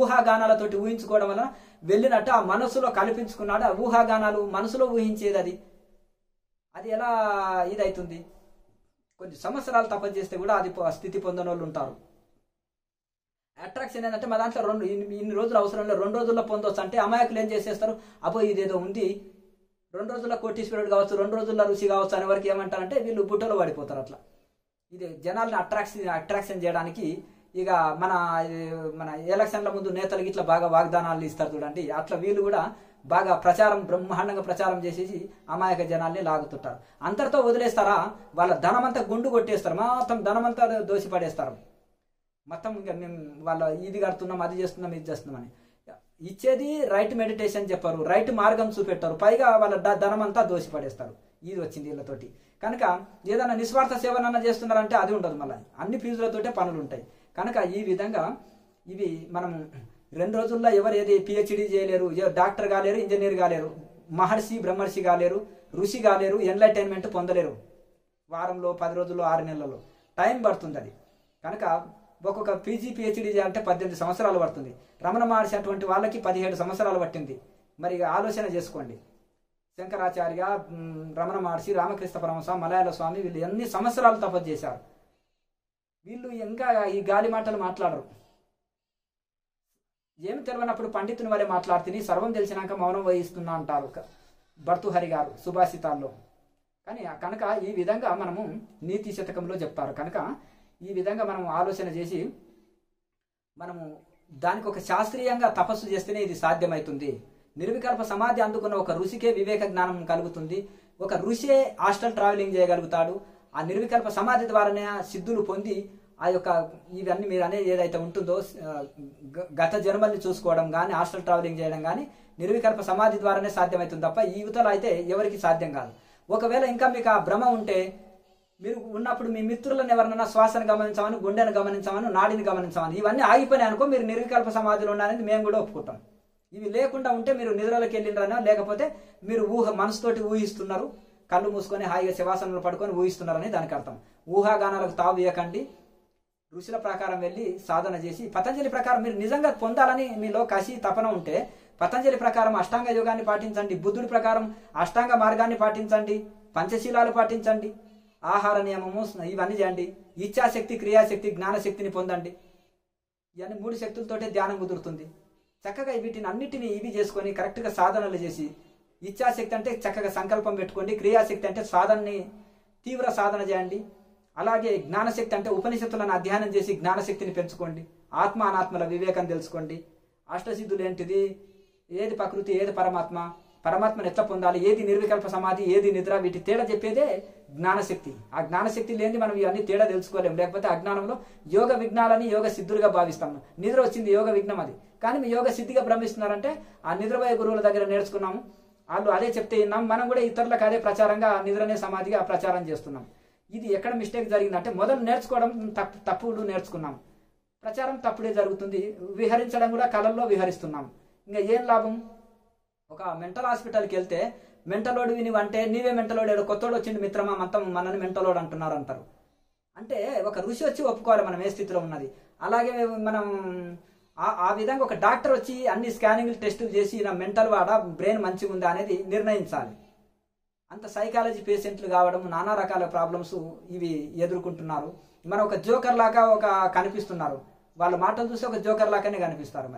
ఊహాగానాలతోటి ఊహించుకోవడం వల్ల వెళ్ళినట్టు ఆ మనసులో కల్పించుకున్నాడు. ఆ ఊహాగానాలు మనసులో ఊహించేది అది ఎలా ఇదవుతుంది? కొన్ని సంవత్సరాలు తపస్సు చేస్తే కూడా అది స్థితి పొందిన వాళ్ళు ఉంటారు. అట్రాక్షన్ ఏంటంటే మా దాంట్లో ఇన్ని రోజులు అవసరం లేదు, 2 రోజుల్లో పొందొచ్చు అంటే అమాయకులు ఏం చేసేస్తారు, అబ్బో ఇదేదో ఉంది, 2 రోజుల్లో కోటీశ్వరుడు కావచ్చు, 2 రోజుల్లో ఋషి కావచ్చు అనే వరకు ఏమంటారంటే వీళ్ళు బుట్టలో పడిపోతారు. అట్లా ఇది జనాలను అట్రాక్షన్ చేయడానికి ఇక మన ఎలక్షన్ల ముందు నేతలకి ఇట్లా బాగా వాగ్దానాలు ఇస్తారు చూడండి, అట్లా వీళ్ళు కూడా బాగా బ్రహ్మాండంగా ప్రచారం చేసేసి అమాయక జనాల్ని లాగుతుంటారు. అంతటితో వదిలేస్తారా? వాళ్ళ ధనమంతా గుండు కొట్టేస్తారు, మొత్తం ధనమంతా దోసిపడేస్తారు. మొత్తం ఇంకా మేము వాళ్ళ ఇది కడుతున్నాం, అది చేస్తున్నాం, ఇది చేస్తున్నామని ఇచ్చేది రైట్ మెడిటేషన్ చెప్పారు, రైట్ మార్గం చూపెట్టారు, పైగా వాళ్ళ ధనమంతా దోసిపడేస్తారు. ఇది వచ్చింది వీళ్ళతోటి. కనుక ఏదైనా నిస్వార్థ సేవనన్నా చేస్తున్నారంటే అది ఉండదు. మళ్ళీ అన్ని ఫీజులతోటే పనులు ఉంటాయి. కనుక ఈ విధంగా ఇవి మనం 2 రోజుల్లో ఎవరు ఏది పిహెచ్డి చేయలేరు, డాక్టర్ కాలేరు, ఇంజనీర్ కాలేరు, మహర్షి బ్రహ్మర్షి కాలేరు, ఋషి కాలేరు, ఎన్లైటైన్మెంట్ పొందలేరు. వారంలో, 10 రోజుల్లో, 6 నెలల్లో టైం పడుతుంది అది. కనుక ఒక్కొక్క పీజీ పిహెచ్డి చేయాలంటే 18 సంవత్సరాలు పడుతుంది. రమణ మహర్షి అటువంటి వాళ్ళకి 17 సంవత్సరాలు పట్టింది. మరి ఆలోచన చేసుకోండి. శంకరాచార్య, రమణ మహర్షి, రామకృష్ణ పరమహంస, మలయాళ స్వామి వీళ్ళు ఎన్ని సంవత్సరాలు తపస్సు చేశారు. వీళ్ళు ఇంకా ఈ గాలి మాటలు మాట్లాడరు. ఏమి తెలియనప్పుడు పండితుని వలె మాట్లాడుతుని సర్వం తెలిసినాక మౌనం వహిస్తున్నా అంటారు భర్తృహరి గారు సుభాషితాల్లో. కానీ కనుక ఈ విధంగా మనము నీతి శతకంలో చెప్తారు. కనుక ఈ విధంగా మనం ఆలోచన చేసి మనము దానికి ఒక శాస్త్రీయంగా తపస్సు చేస్తేనే ఇది సాధ్యమవుతుంది. నిర్వికల్ప సమాధి అందుకున్న ఒక ఋషికే వివేక జ్ఞానం కలుగుతుంది. ఒక ఋషే హాస్టల్ ట్రావెలింగ్ చేయగలుగుతాడు. ఆ నిర్వికల్ప సమాధి ద్వారానే సిద్ధులు పొంది ఆ యొక్క ఇవన్నీ మీరు అనేది ఏదైతే ఉంటుందో గత జన్మల్ని చూసుకోవడం కానీ, హాస్టల్ ట్రావెలింగ్ చేయడం కానీ నిర్వికల్ప సమాధి ద్వారానే సాధ్యమవుతుంది తప్ప ఈ యువతలో అయితే ఎవరికి సాధ్యం కాదు. ఒకవేళ ఇంకా మీకు ఆ భ్రమ ఉంటే మీరు ఉన్నప్పుడు మీ మిత్రులను ఎవరినైనా శ్వాసను గమనించమని, గుండెను గమనించమని, నాడిని గమనించమని ఇవన్నీ ఆగిపోయినాయి అనుకో, మీరు నిర్వికల్ప సమాధిలో ఉన్నారని మేము కూడా ఒప్పుకుంటాం. ఇవి లేకుండా ఉంటే మీరు నిద్రలోకి వెళ్ళినరనో, లేకపోతే మీరు మనసుతోటి ఊహిస్తున్నారు, కళ్ళు మూసుకొని హాయిగా శవాసనంలో పడుకొని ఊహిస్తున్నారని దానికి అర్థం. ఊహాగానాలకు తావు ఇవ్వకండి. ఋషుల ప్రకారం వెళ్ళి సాధన చేసి పతంజలి ప్రకారం మీరు నిజంగా పొందాలని మీలో కసి తపన ఉంటే పతంజలి ప్రకారం అష్టాంగ యోగాన్ని పాటించండి, బుద్ధుడి ప్రకారం అష్టాంగ మార్గాన్ని పాటించండి, పంచశీలాలు పాటించండి. ఆహార నియమము, ఇవన్నీ చేయండి. ఇచ్ఛాశక్తి, క్రియాశక్తి, జ్ఞానశక్తిని పొందండి. ఇవన్నీ 3 శక్తులతోటే ధ్యానం కుదురుతుంది. చక్కగా వీటిని అన్నిటిని ఇవి చేసుకొని కరెక్ట్గా సాధనలు చేసి, ఇచ్ఛాశక్తి అంటే చక్కగా సంకల్పం పెట్టుకోండి, క్రియాశక్తి అంటే సాధనని తీవ్ర సాధన చేయండి, అలాగే జ్ఞానశక్తి అంటే ఉపనిషత్తులను అధ్యయనం చేసి జ్ఞానశక్తిని పెంచుకోండి, ఆత్మ అనాత్మల వివేకం తెలుసుకోండి. అష్టసిద్ధులు ఏంటిది, ఏది ప్రకృతి, ఏది పరమాత్మ, పరమాత్మను ఎట్లా పొందాలి, ఏది నిర్వికల్ప సమాధి, ఏది నిద్ర, వీటి తేడా చెప్పేదే జ్ఞానశక్తి. ఆ జ్ఞానశక్తి లేని మనం ఇవన్నీ తేడా తెలుసుకోలేము. లేకపోతే అజ్ఞానంలో యోగ విఘ్నాలని యోగ సిద్ధులుగా భావిస్తాము. నిద్ర వచ్చింది యోగ విఘ్నం అది, కానీ మీ యోగ సిద్ధిగా భ్రమిస్తున్నారంటే ఆ నిద్రపోయే గురువుల దగ్గర నేర్చుకున్నాము, వాళ్ళు అదే చెప్తే విన్నాం, మనం కూడా ఇతరులకు అదే ప్రచారంగా నిద్రనే సమాధిగా ప్రచారం చేస్తున్నాం. ఇది ఎక్కడ మిస్టేక్ జరిగిందంటే మొదలు నేర్చుకోవడం తప్పుడు నేర్చుకున్నాం, ప్రచారం తప్పుడే జరుగుతుంది, విహరించడం కూడా కళల్లో విహరిస్తున్నాం. ఇంకా ఏం లాభం? ఒక మెంటల్ హాస్పిటల్కి వెళ్తే మెంటలోడు వినివంటే నీవే మెంటలోడు, కొత్తోడు వచ్చింది మిత్రమా మొత్తం మనని మెంటలోడు అంటున్నారు అంటారు. అంటే ఒక ఋషి వచ్చి ఒప్పుకోవాలి మనం ఏ స్థితిలో ఉన్నది. అలాగే మనం ఆ విధంగా ఒక డాక్టర్ వచ్చి అన్ని స్కానింగ్లు టెస్టులు చేసి నా మెంటల్ వాడా బ్రెయిన్ మంచిగా ఉందా అనేది నిర్ణయించాలి. అంత సైకాలజీ పేషెంట్లు కావడం, నానా రకాల ప్రాబ్లమ్స్ ఇవి ఎదుర్కొంటున్నారు. మనం ఒక జోకర్ లాగా కనిపిస్తున్నారు, వాళ్ళ మాటలు చూసి ఒక జోకర్ లాగానే కనిపిస్తారు.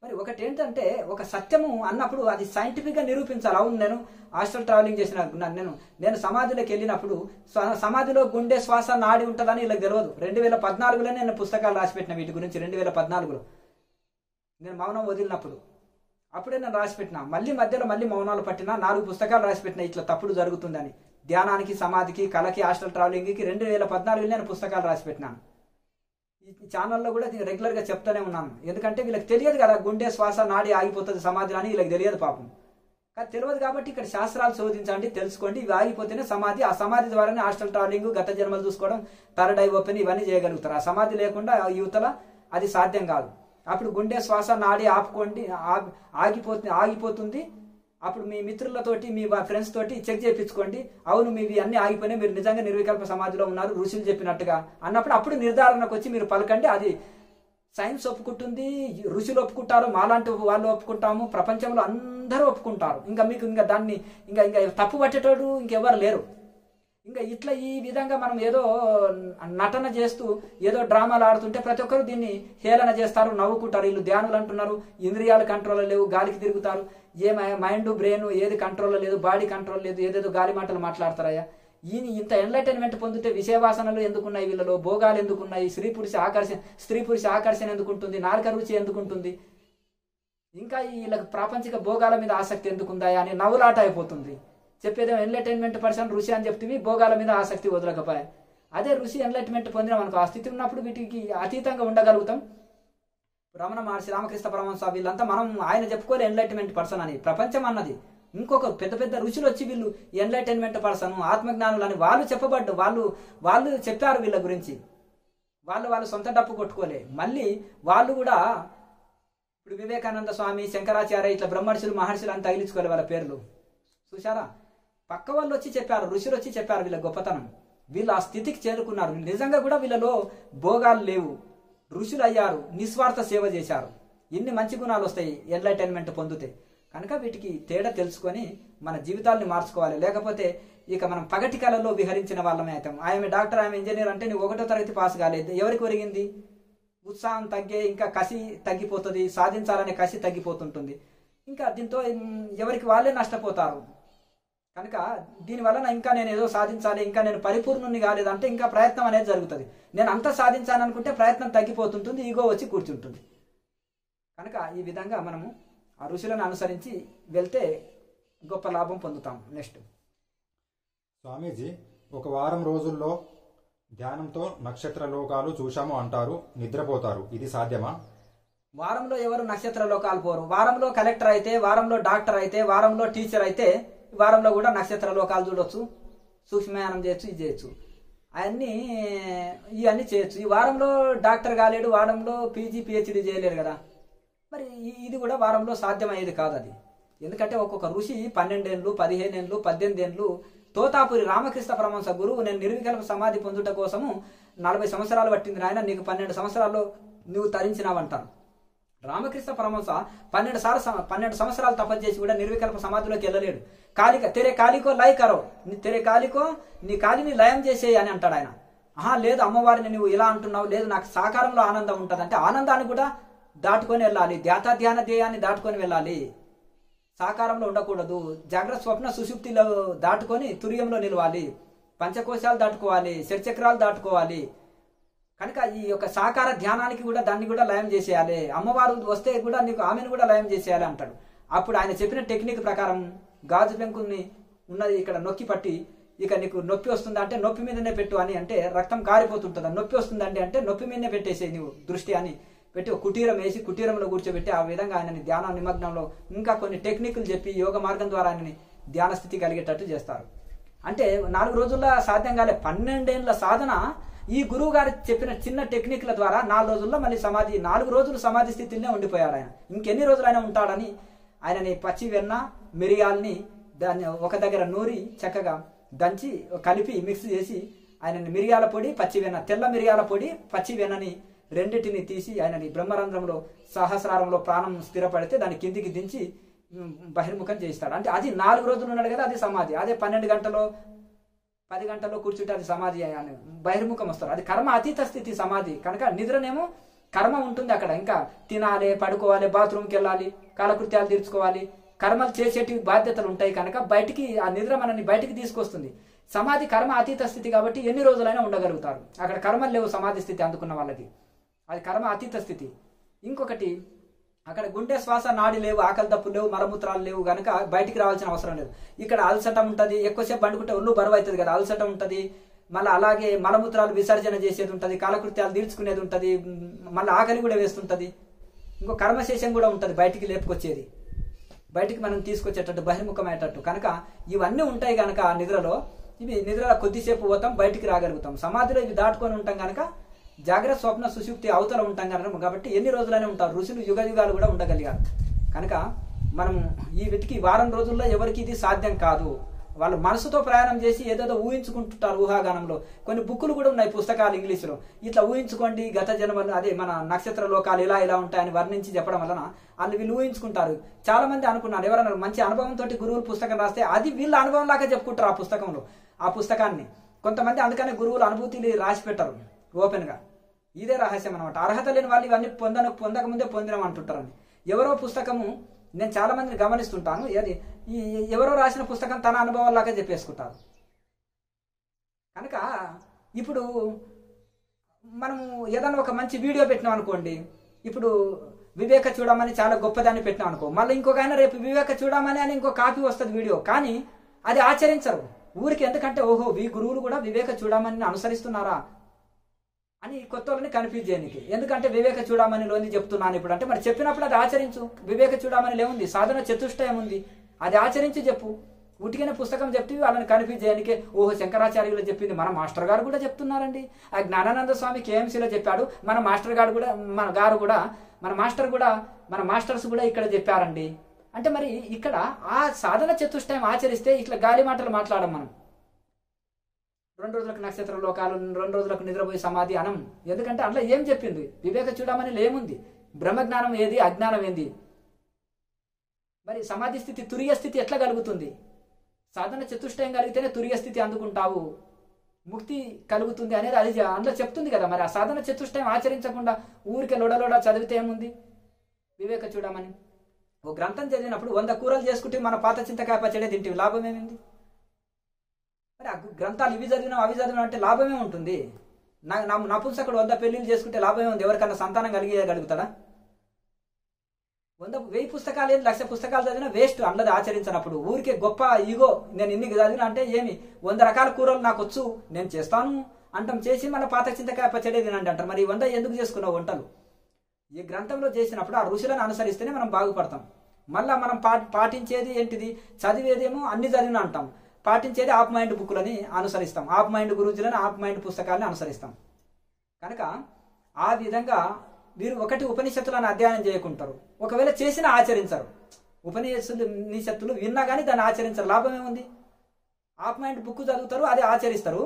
మరి ఒకటి ఏంటంటే ఒక సత్యము అన్నప్పుడు అది సైంటిఫిక్గా నిరూపించాలి. అవును, నేను హాస్టల్ ట్రావెలింగ్ చేసిన నేను సమాధిలోకి వెళ్ళినప్పుడు సమాధిలో గుండె శ్వాస నాడి ఉంటుందని ఇలా తెలియదు. 2014లో నేను పుస్తకాలు రాసిపెట్టిన వీటి గురించి. 2014లో నేను మౌనం వదిలినప్పుడు అప్పుడే నేను రాసిపెట్టిన, మళ్ళీ మధ్యలో మళ్ళీ మౌనాలు పట్టిన 4 పుస్తకాలు రాసిపెట్టిన ఇట్లా తప్పుడు జరుగుతుందని. ధ్యానానికి, సమాధికి, కళకి, హాస్టల్ ట్రావెలింగ్కి 2014లో నేను పుస్తకాలు రాసిపెట్టినాను. ఈ ఛానల్లో కూడా రెగ్యులర్గా చెప్తూనే ఉన్నాను. ఎందుకంటే వీళ్ళకి తెలియదు కదా గుండె శ్వాస నాడి ఆగిపోతుంది సమాధిలో అని, వీళ్ళకి తెలియదు పాపం. కానీ తెలియదు కాబట్టి ఇక్కడ శాస్త్రాలు శోధించండి, తెలుసుకోండి. ఇవి ఆగిపోతేనే సమాధి, ఆ సమాధి ద్వారానే హాస్టల్ ట్రావెలింగ్, గత జన్మలు చూసుకోవడం, థర్డ్ ఐ ఓపెన్ ఇవన్నీ చేయగలుగుతారు. ఆ సమాధి లేకుండా యువతల అది సాధ్యం కాదు. అప్పుడు గుండె శ్వాస నాడి ఆగిపోతుంది. అప్పుడు మీ మిత్రులతోటి, మీ ఫ్రెండ్స్ తోటి చెక్ చేయించుకోండి, అవును మీవి అన్ని ఆగిపోయినాయి, మీరు నిజంగా నిర్వికల్ప సమాధిలో ఉన్నారు ఋషులు చెప్పినట్టుగా అన్నప్పుడు అప్పుడు నిర్ధారణకు వచ్చి మీరు పలకండి. అది సైన్స్ ఒప్పుకుంటుంది, ఋషులు ఒప్పుకుంటారు, మాలాంటి వాళ్ళు ఒప్పుకుంటాము, ప్రపంచంలో అందరూ ఒప్పుకుంటారు. ఇంకా మీకు ఇంకా దాన్ని ఇంకా తప్పు పట్టేటోడు ఇంకెవరు లేరు. ఇంకా ఇట్లా ఈ విధంగా మనం ఏదో నటన చేస్తూ ఏదో డ్రామాలు ఆడుతుంటే ప్రతి ఒక్కరు దీన్ని హేళన చేస్తారు, నవ్వుకుంటారు. వీళ్ళు ధ్యానులు అంటున్నారు, ఇంద్రియాలు కంట్రోల్ లేవు, గాలికి తిరుగుతారు, ఏ మైండ్ బ్రెయిన్ ఏది కంట్రోల్ లేదు, బాడీ కంట్రోల్ లేదు, ఏదేదో గాలి మాటలు మాట్లాడతారయ్యా. ఇంత ఎంటర్టైన్మెంట్ పొందితే విషయవాసనలు ఎందుకున్నాయి వీళ్ళలో, భోగాలు ఎందుకున్నాయి, స్త్రీ పురుష ఆకర్షణ ఎందుకుంటుంది, నాలుక రుచి ఎందుకుంటుంది, ఇంకా వీళ్ళకి ప్రాపంచిక భోగాల మీద ఆసక్తి ఎందుకుందా అని నవ్వులాట అయిపోతుంది. చెప్పేదేమో ఎన్లైటైన్మెంట్ పర్సన్ ఋషి అని చెప్తే భోగాల మీద ఆసక్తి వదలకపోయా. అదే ఋషి ఎన్లైట్మెంట్ పొందిన మనకు ఆ స్థితి ఉన్నప్పుడు వీటికి అతీతంగా ఉండగలుగుతాం. రమణ మహర్షి, రామకృష్ణ పరమహంస వీళ్ళంతా మనం ఆయన చెప్పుకోలే ఎన్లైట్మెంట్ పర్సన్ అని. ప్రపంచం అన్నది ఇంకొక పెద్ద పెద్ద ఋషులు వచ్చి వీళ్ళు ఎన్లైటైన్మెంట్ పర్సన్, ఆత్మజ్ఞానులు అని వాళ్ళు చెప్పబడ్డు, వాళ్ళు చెప్పారు వీళ్ళ గురించి. వాళ్ళు సొంత డప్పు కొట్టుకోలే. మళ్ళీ వాళ్ళు కూడా ఇప్పుడు వివేకానంద స్వామి, శంకరాచార్య ఇట్లా బ్రహ్మర్షులు, మహర్షులు అని తగిలించుకోలే వాళ్ళ పేర్లు. చూసారా, పక్క వాళ్ళు వచ్చి చెప్పారు, ఋషులు వచ్చి చెప్పారు వీళ్ళ గొప్పతనం. వీళ్ళు ఆ స్థితికి చేరుకున్నారు. నిజంగా కూడా వీళ్ళలో భోగాలు లేవు, ఋషులు అయ్యారు, నిస్వార్థ సేవ చేశారు. ఇన్ని మంచి గుణాలు వస్తాయి ఎన్లైటైన్మెంట్ పొందితే. కనుక వీటికి తేడా తెలుసుకొని మన జీవితాలని మార్చుకోవాలి. లేకపోతే ఇక మనం పగటి కళలో విహరించిన వాళ్ళమే అవుతాం. ఆమె డాక్టర్, ఆమె ఇంజనీర్ అంటే నువ్వు 1వ తరగతి పాస్ కాలేదు, ఎవరికి ఒరిగింది? ఉత్సాహం తగ్గే, ఇంకా కసి తగ్గిపోతుంది, సాధించాలనే కసి తగ్గిపోతుంటుంది. ఇంకా దీంతో ఎవరికి వాళ్ళే నష్టపోతారు. కనుక దీనివలన ఇంకా నేను ఏదో సాధించాలి, ఇంకా నేను పరిపూర్ణుని కాలేదంటే ఇంకా ప్రయత్నం అనేది జరుగుతుంది. నేను అంతా సాధించాలనుకుంటే ప్రయత్నం తగ్గిపోతుంటుంది, ఈగో వచ్చి కూర్చుంటుంది. కనుక ఈ విధంగా మనము ఆ ఋషులను అనుసరించి వెళ్తే గొప్ప లాభం పొందుతాం. నెక్స్ట్ స్వామీజీ, ఒక వారం రోజుల్లో ధ్యానంతో నక్షత్ర లోకాలు చూశాము అంటారు, నిద్రపోతారు, ఇది సాధ్యమా? వారంలో ఎవరు నక్షత్ర లోకాలు పోరు. వారంలో కలెక్టర్ అయితే, వారంలో డాక్టర్ అయితే, వారంలో టీచర్ అయితే వారంలో కూడా నక్షత్ర లోకాలు చూడొచ్చు, సూక్ష్మయానం చేయొచ్చు, ఇది చేయొచ్చు, ఇవన్నీ చేయొచ్చు. ఈ వారంలో డాక్టర్ కాలేడు, వారంలో పీజీ పిహెచ్డీ చేయలేరు కదా. మరి ఇది కూడా వారంలో సాధ్యమయ్యేది కాదు అది. ఎందుకంటే ఒక్కొక్క ఋషి 12 ఏళ్ళు, 15 ఏళ్ళు, 18 ఏళ్ళు, తోతాపురి రామకృష్ణ పరమహంస గురువు నేను నిర్వికల్ప సమాధి పొందుట కోసము 40 సంవత్సరాలు పట్టింది నాయన, నీకు 12 సంవత్సరాల్లో నువ్వు తరించినావంటారు. రామకృష్ణ పరమహంస 12 సంవత్సరాలు తపస్సు చేసి కూడా నిర్వికల్ప సమాధిలోకి వెళ్ళలేడు. తెరే కాలికో లయ కరో, తెరే కాలికో నీ కాలిని లయం చేసేయి అని అంటాడు ఆయన. లేదు అమ్మవారిని నువ్వు ఇలా అంటున్నావు, లేదు నాకు సాకారంలో ఆనందం ఉంటుంది అంటే ఆనందాన్ని కూడా దాటుకొని వెళ్ళాలి, ధ్యాన ధ్యేయాన్ని దాటుకొని వెళ్ళాలి. సాకారంలో ఉండకూడదు. జాగ్రత్త స్వప్న సుషుప్తిలో దాటుకొని తుర్యంలో నిలవాలి, పంచకోశాలు దాటుకోవాలి, షట్చక్రాలు దాటుకోవాలి. కనుక ఈ యొక్క సాకార ధ్యానానికి కూడా దాన్ని కూడా లయం చేసేయాలి. అమ్మవారు వస్తే కూడా నీకు ఆమెను కూడా లయం చేసేయాలి అంటాడు. అప్పుడు ఆయన చెప్పిన టెక్నిక్ ప్రకారం గాజు పెంకుని ఉన్నది ఇక్కడ నొక్కి పట్టి, ఇక నీకు నొప్పి వస్తుందా అంటే నొప్పి మీదనే పెట్టు అని అంటే రక్తం కారిపోతుంటుందా, నొప్పి వస్తుందండి అంటే నొప్పి మీదనే పెట్టేసే నువ్వు దృష్టి అని పెట్టి ఒక కుటీరం వేసి కుటీరంలో కూర్చోబెట్టి ఆ విధంగా ఆయనని ధ్యాన నిమగ్నంలో ఇంకా కొన్ని టెక్నిక్లు చెప్పి యోగ మార్గం ద్వారా ఆయనని ధ్యాన స్థితి కలిగేటట్టు చేస్తారు. అంటే 4 రోజుల్లో సాధ్యం కాలే, 12 ఏళ్ల సాధన ఈ గురువు గారు చెప్పిన చిన్న టెక్నిక్ల ద్వారా 4 రోజుల్లో మళ్ళీ 4 రోజులు సమాధి స్థితిలోనే ఉండిపోయాడు ఆయన. ఇంకెన్ని రోజులైనా ఉంటాడని ఆయనని పచ్చి వెన్న మిరియాలని దాన్ని ఒక దగ్గర నూరి చక్కగా దంచి కలిపి మిక్స్ చేసి ఆయనని మిరియాల పొడి పచ్చి వెన్న, తెల్ల మిరియాల పొడి పచ్చి వెన్నని రెండింటిని తీసి ఆయనని బ్రహ్మరంధ్రంలో సహస్రారంలో ప్రాణం స్థిరపడితే దాన్ని కిందికి దించి బహిర్ముఖం చేయిస్తాడు. అంటే అది 4 రోజులు ఉన్నాడు కదా, అది సమాధి. అదే 12 గంటలో 10 గంటల్లో కూర్చుంటే అది సమాధి అని బహిర్ముఖం వస్తారు. అది కర్మ అతీత స్థితి సమాధి. కనుక నిద్రనేమో కర్మ ఉంటుంది అక్కడ, ఇంకా తినాలి, పడుకోవాలి, బాత్రూమ్కి వెళ్ళాలి, కాలకృత్యాలు తీర్చుకోవాలి, కర్మలు చేసేటి బాధ్యతలు ఉంటాయి. కనుక బయటికి ఆ నిద్ర మనని బయటికి తీసుకొస్తుంది. సమాధి కర్మ అతీత స్థితి కాబట్టి ఎన్ని రోజులైనా ఉండగలుగుతారు. అక్కడ కర్మలు లేవు సమాధి స్థితి అందుకున్న వాళ్ళకి, అది కర్మ అతీత స్థితి. ఇంకొకటి అక్కడ గుండె శ్వాస నాడి లేవు, ఆకలి దప్పులు లేవు, మలమూత్రాలు లేవు, కనుక బయటికి రావాల్సిన అవసరం లేదు. ఇక్కడ అలసటం ఉంటుంది, ఎక్కువసేపు పండుకుంటే ఒళ్ళు బరువు అవుతుంది కదా, అలసటం ఉంటుంది. మళ్ళీ అలాగే మలమూత్రాలు విసర్జన చేసేది ఉంటుంది, కాలకృత్యాలు తీర్చుకునేది ఉంటుంది, మళ్ళీ ఆకలి కూడా వేస్తుంటుంది. ఇంకో కర్మశేషం కూడా ఉంటుంది, బయటికి లేపుకొచ్చేది, బయటికి మనం తీసుకొచ్చేటట్టు బహిర్ముఖమయ్యేటట్టు. కనుక ఇవన్నీ ఉంటాయి కనుక నిద్రలో, ఇవి నిద్రలో కొద్దిసేపు పోతాం, బయటికి రాగలుగుతాం. సమాధిలో ఇవి దాటుకొని ఉంటాం కనుక జాగ్రత్త స్వప్న సుషుప్తి అవతల ఉంటాం కనుక కాబట్టి ఎన్ని రోజులైనా ఉంటారు. ఋషులు యుగ యుగాలు కూడా ఉండగలిగారు. కనుక మనం ఈ వీటికి వారం రోజుల్లో ఎవరికి ఇది సాధ్యం కాదు. వాళ్ళు మనసుతో ప్రయాణం చేసి ఏదేదో ఊహించుకుంటుంటారు ఊహాగానంలో. కొన్ని బుక్కులు కూడా ఉన్నాయి, పుస్తకాలు ఇంగ్లీష్లో. ఇట్లా ఊహించుకోండి గత జన్మలు, అదే మన నక్షత్ర లోకాలు ఇలా ఉంటాయని వర్ణించి చెప్పడం వలన వాళ్ళు వీళ్ళు ఊహించుకుంటారు. చాలా మంది అనుకున్నారు, ఎవరైనా మంచి అనుభవంతో గురువులు పుస్తకం రాస్తే అది వీళ్ళ అనుభవం లాగా చెప్పుకుంటారు ఆ పుస్తకంలో, ఆ పుస్తకాన్ని. కొంతమంది అందుకనే గురువుల అనుభూతిని రాసి పెట్టరు ఓపెన్గా. ఇదే రహస్యం అనమాట. అర్హత లేని వాళ్ళు ఇవన్నీ పొందక ముందే పొందినాం అంటుంటారని. ఎవరో పుస్తకము, నేను చాలా మందిని గమనిస్తుంటాను, ఎవరో రాసిన పుస్తకం తన అనుభవాల్లాగా చెప్పేసుకుంటారు. కనుక ఇప్పుడు మనము ఏదైనా ఒక మంచి వీడియో పెట్టినాం అనుకోండి, ఇప్పుడు వివేక చూడమని చాలా గొప్పదాన్ని పెట్టినాం అనుకో, మళ్ళీ ఇంకొక ఆయన రేపు వివేక చూడమని అని ఇంకో కాపీ వస్తుంది వీడియో, కానీ అది ఆచరించరు ఊరికి. ఎందుకంటే ఓహో ఈ గురువులు కూడా వివేక చూడమని అనుసరిస్తున్నారా అని కొత్త వాళ్ళని కన్ఫ్యూజ్ చేయడానికి. ఎందుకంటే వివేక చూడమనిలోని చెప్తున్నాను ఇప్పుడు అంటే, మరి చెప్పినప్పుడు అది ఆచరించు. వివేక చూడమనిలో ఏముంది, సాధన చతుష్టయం ఉంది, అది ఆచరించి చెప్పు. ఉటికైన పుస్తకం చెప్తే వాళ్ళని కన్ఫ్యూజ్ చేయడానికి, ఓహో శంకరాచార్యులు చెప్పింది మన మాస్టర్ గారు కూడా చెప్తున్నారండి, ఆ జ్ఞానానంద స్వామి కేఎంసీలో చెప్పాడు, మన మాస్టర్ గారు కూడా మన మాస్టర్స్ కూడా ఇక్కడ చెప్పారండి అంటే, మరి ఇక్కడ ఆ సాధన చతుష్టయం ఆచరిస్తే ఇట్లా గాలి మాటలు మాట్లాడం మనం. 2 రోజులకు నక్షత్ర లోకాలు, 2 రోజులకు నిద్రపోయి సమాధి అనం. ఎందుకంటే అందులో ఏం చెప్పింది, వివేక చూడమని ఏముంది, బ్రహ్మజ్ఞానం ఏది, అజ్ఞానం ఏంది, మరి సమాధి స్థితి తురియ స్థితి ఎట్లా కలుగుతుంది, సాధన చతుష్టయం కలిగితేనే తురియ స్థితి అందుకుంటావు, ముక్తి కలుగుతుంది అనేది అది అందులో చెప్తుంది కదా. మరి ఆ సాధన చతుష్టయం ఆచరించకుండా ఊరికే లొడలోడ చదివితే ఏముంది, వివేక చూడమని ఓ గ్రంథం చదివినప్పుడు 100 కూరలు చేసుకుంటే మన పాత చింతకాయ పచ్చడే తింటే లాభం ఏమింది. మరి ఆ గ్రంథాలు ఇవి చదివినాం అవి చదివినాం అంటే లాభమే ఉంటుంది. నపుంసకుడు 100 పెళ్లిళ్ళు చేసుకుంటే లాభమే ఉంది, ఎవరికన్నా సంతానం కలిగేయగలుగుతాడా? 1000 పుస్తకాలు ఏది 1,00,000 పుస్తకాలు చదివినా వేస్ట్ అన్నది ఆచరించినప్పుడు. ఊరికే గొప్ప ఈగో, నేను ఇన్ని చదివినా అంటే ఏమి 100 రకాల కూరలు నాకు వచ్చు నేను చేస్తాను అంటాం, చేసి మన పాత చింతకాయ పచ్చడే తినండి అంటారు. మరి 100 ఎందుకు చేసుకున్నావు వంటలు? ఈ గ్రంథంలో చేసినప్పుడు ఆ ఋషులను అనుసరిస్తేనే మనం బాగుపడతాం. మళ్ళా మనం పాటించేది ఏంటిది, చదివేదేమో అన్ని చదివినా అంటాం, పాటించేది ఆఫ్ మైండ్ బుక్లని అనుసరిస్తాం, ఆఫ్ మైండ్ గురుజులను ఆఫ్ మైండ్ పుస్తకాలను అనుసరిస్తాం. కనుక ఆ విధంగా వీరు ఒకటి ఉపనిషత్తులను అధ్యయనం చేయకుంటారు, ఒకవేళ చేసినా ఆచరించరు. ఉపనిషత్తులు విన్నా కానీ దాన్ని ఆచరించరు, లాభం ఏముంది? ఆఫ్ మైండ్ బుక్ చదువుతారు, అది ఆచరిస్తారు,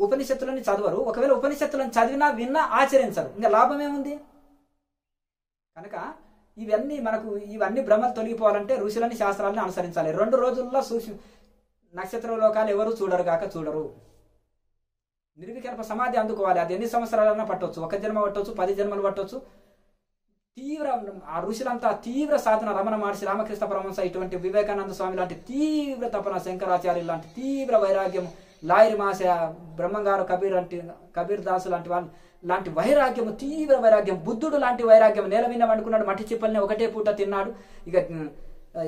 ఉపనిషత్తులని చదవరు. ఒకవేళ ఉపనిషత్తులను చదివినా విన్నా ఆచరించరు, ఇంకా లాభం ఏముంది? కనుక ఇవన్నీ భ్రమలు తొలగిపోవాలంటే ఋషులని శాస్త్రాలని అనుసరించాలి. 2 రోజుల్లో నక్షత్ర లోకాలు ఎవరు చూడరు. నిర్వికల్ప సమాధి అందుకోవాలి. అది ఎన్ని సంవత్సరాలన్నా పట్టవచ్చు, 1 జన్మ పట్టవచ్చు, 10 జన్మలు పట్టవచ్చు. ఆ ఋషులంతా తీవ్ర సాధన, రమణ మహర్షి, రామకృష్ణ పరమహంస, ఇటువంటి వివేకానంద స్వామి లాంటి తీవ్ర తపన, శంకరాచార్యులు లాంటి తీవ్ర వైరాగ్యం, లాయరి మాస బ్రహ్మంగారు, కబీర్ దాసు లాంటి వాళ్ళు లాంటి వైరాగ్యము, తీవ్ర వైరాగ్యం, బుద్ధుడు లాంటి వైరాగ్యం. నేల మీద వండుకున్నాడు, మట్టి చిప్పల్ని ఒకటే పూట తిన్నాడు. ఇక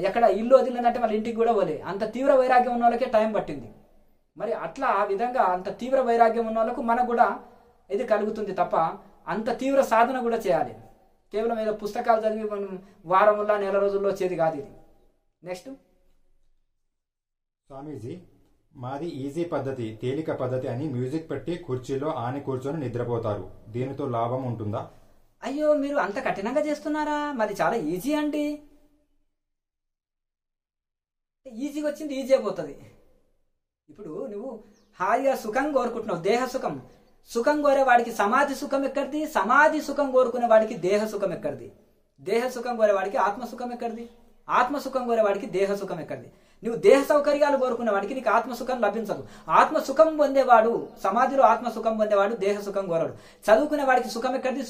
ఎక్కడ ఇల్లు వదిలిందంటే వాళ్ళ ఇంటికి కూడా పోలే. అంత తీవ్ర వైరాగ్యం ఉన్న వాళ్ళకే టైం పట్టింది. మరి అట్లా ఆ విధంగా అంత తీవ్ర వైరాగ్యం ఉన్న వాళ్ళకు మనకు కూడా ఇది కలుగుతుంది తప్ప అంత తీవ్ర సాధన కూడా చేయాలి. కేవలం ఏదో పుస్తకాలు చదివి మనం వారముల్లా నెల రోజుల్లో వచ్చేది కాదు ఇది. నెక్స్ట్ స్వామీజీ, మాది ఈజీ పద్ధతి, తేలిక పద్ధతి అని మ్యూజిక్ పెట్టి కుర్చీలో ఆని కూర్చొని నిద్రపోతారు. దీనితో లాభం ఉంటుందా? అయ్యో, మీరు అంత కఠినంగా చేస్తున్నారా? మరి చాలా ఈజీ అండి. ఈజీగా వచ్చింది ఈజీ అయిపోతుంది. ఇప్పుడు నువ్వు హాయిగా సుఖం కోరుకుంటున్నావు, దేహ సుఖం కోరే వాడికి సమాధి సుఖం ఎక్కడిది? సమాధి సుఖం కోరుకునే వాడికి దేహ సుఖం ఎక్కడిది? దేహ సుఖం కోరే వాడికి ఆత్మ సుఖం ఎక్కడిది? ఆత్మ సుఖం కోరే వాడికి దేహ సుఖం ఎక్కడిది? నువ్వు దేహ సౌకర్యాలు కోరుకునే వాడికి నీకు ఆత్మ సుఖం లభించదు. ఆత్మ సుఖం పొందేవాడు, సమాధిలో ఆత్మ సుఖం పొందేవాడు దేహ సుఖం కోరడు. చదువుకునే వాడికి సుఖం ఎక్కడిది?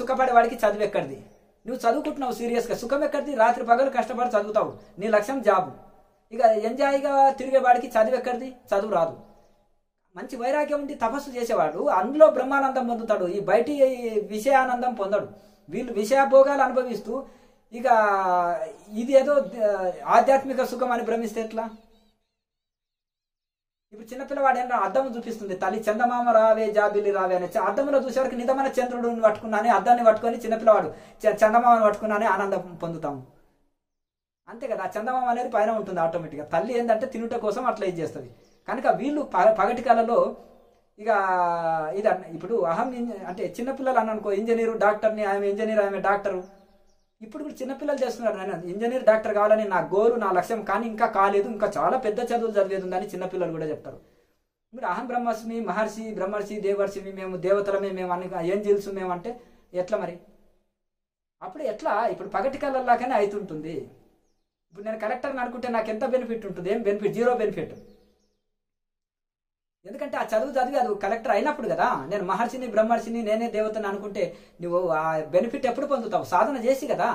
సుఖపడే వాడికి చదువు ఎక్కడిది? నువ్వు చదువుకుంటున్నావు సీరియస్గా, సుఖం ఎక్కడిది? రాత్రి పగలు కష్టపడి చదువుతావు, నీ లక్ష్యం జాబు. ఇక ఎంజాయ్గా తిరిగే వాడికి చదువు ఎక్కడిది? చదువు రాదు. మంచి వైరాగ్యం ఉండి తపస్సు చేసేవాడు అందులో బ్రహ్మానందం పొందుతాడు, ఈ బయటి విషయానందం పొందడు. వీళ్ళు విషయభోగాలు అనుభవిస్తూ ఇక ఇది ఏదో ఆధ్యాత్మిక సుఖం అని భ్రమిస్తే ఎట్లా? ఇప్పుడు చిన్నపిల్లవాడు ఏంటో అద్దం చూపిస్తుంది తల్లి, చందమామ రావే జాబిల్లి రావే అని. అద్దంలో చూసేవారికి నిజమైన చంద్రుడిని పట్టుకున్నానే, అద్దాన్ని పట్టుకొని చిన్నపిల్లవాడు చందమామని పట్టుకున్నానే ఆనందం పొందుతాము. అంతే కదా, ఆ చందమామ అనేది పైన ఉంటుంది ఆటోమేటిక్గా. తల్లి ఏంటంటే తినుట కోసం అట్లా ఇది చేస్తుంది. కనుక వీళ్ళు పగటి కాలంలో ఇక ఇది ఇప్పుడు అంటే చిన్నపిల్లలు అని అనుకో, ఇంజనీరు డాక్టర్ని, ఆమె ఇంజనీర్ ఆమె డాక్టరు. ఇప్పుడు కూడా చిన్నపిల్లలు చేస్తున్నారు, నేను ఇంజనీర్ డాక్టర్ కావాలని నా గోలు, నా లక్ష్యం, కానీ ఇంకా కాలేదు, ఇంకా చాలా పెద్ద చదువులు చదివేది ఉందని చిన్నపిల్లలు కూడా చెప్తారు. మీరు అహం బ్రహ్మస్మి, మహర్షి, బ్రహ్మర్షి, దేవర్షిమి, మేము దేవతలమే, మేము అన్ని ఏంజిల్స్ మేము అంటే ఎట్లా మరి? అప్పుడు ఎట్లా? ఇప్పుడు పగటి కళ్ళల్లాగానే అవుతుంటుంది. ఇప్పుడు నేను కలెక్టర్ని అనుకుంటే నాకు ఎంత బెనిఫిట్ ఉంటుంది? ఏం బెనిఫిట్? 0 బెనిఫిట్. ఎందుకంటే ఆ చదువు చదివి అది కలెక్టర్ అయినప్పుడు కదా. నేను మహర్షిని, బ్రహ్మర్షిని, నేనే దేవతని అనుకుంటే నువ్వు ఆ బెనిఫిట్ ఎప్పుడు పొందుతావు? సాధన చేసి కదా.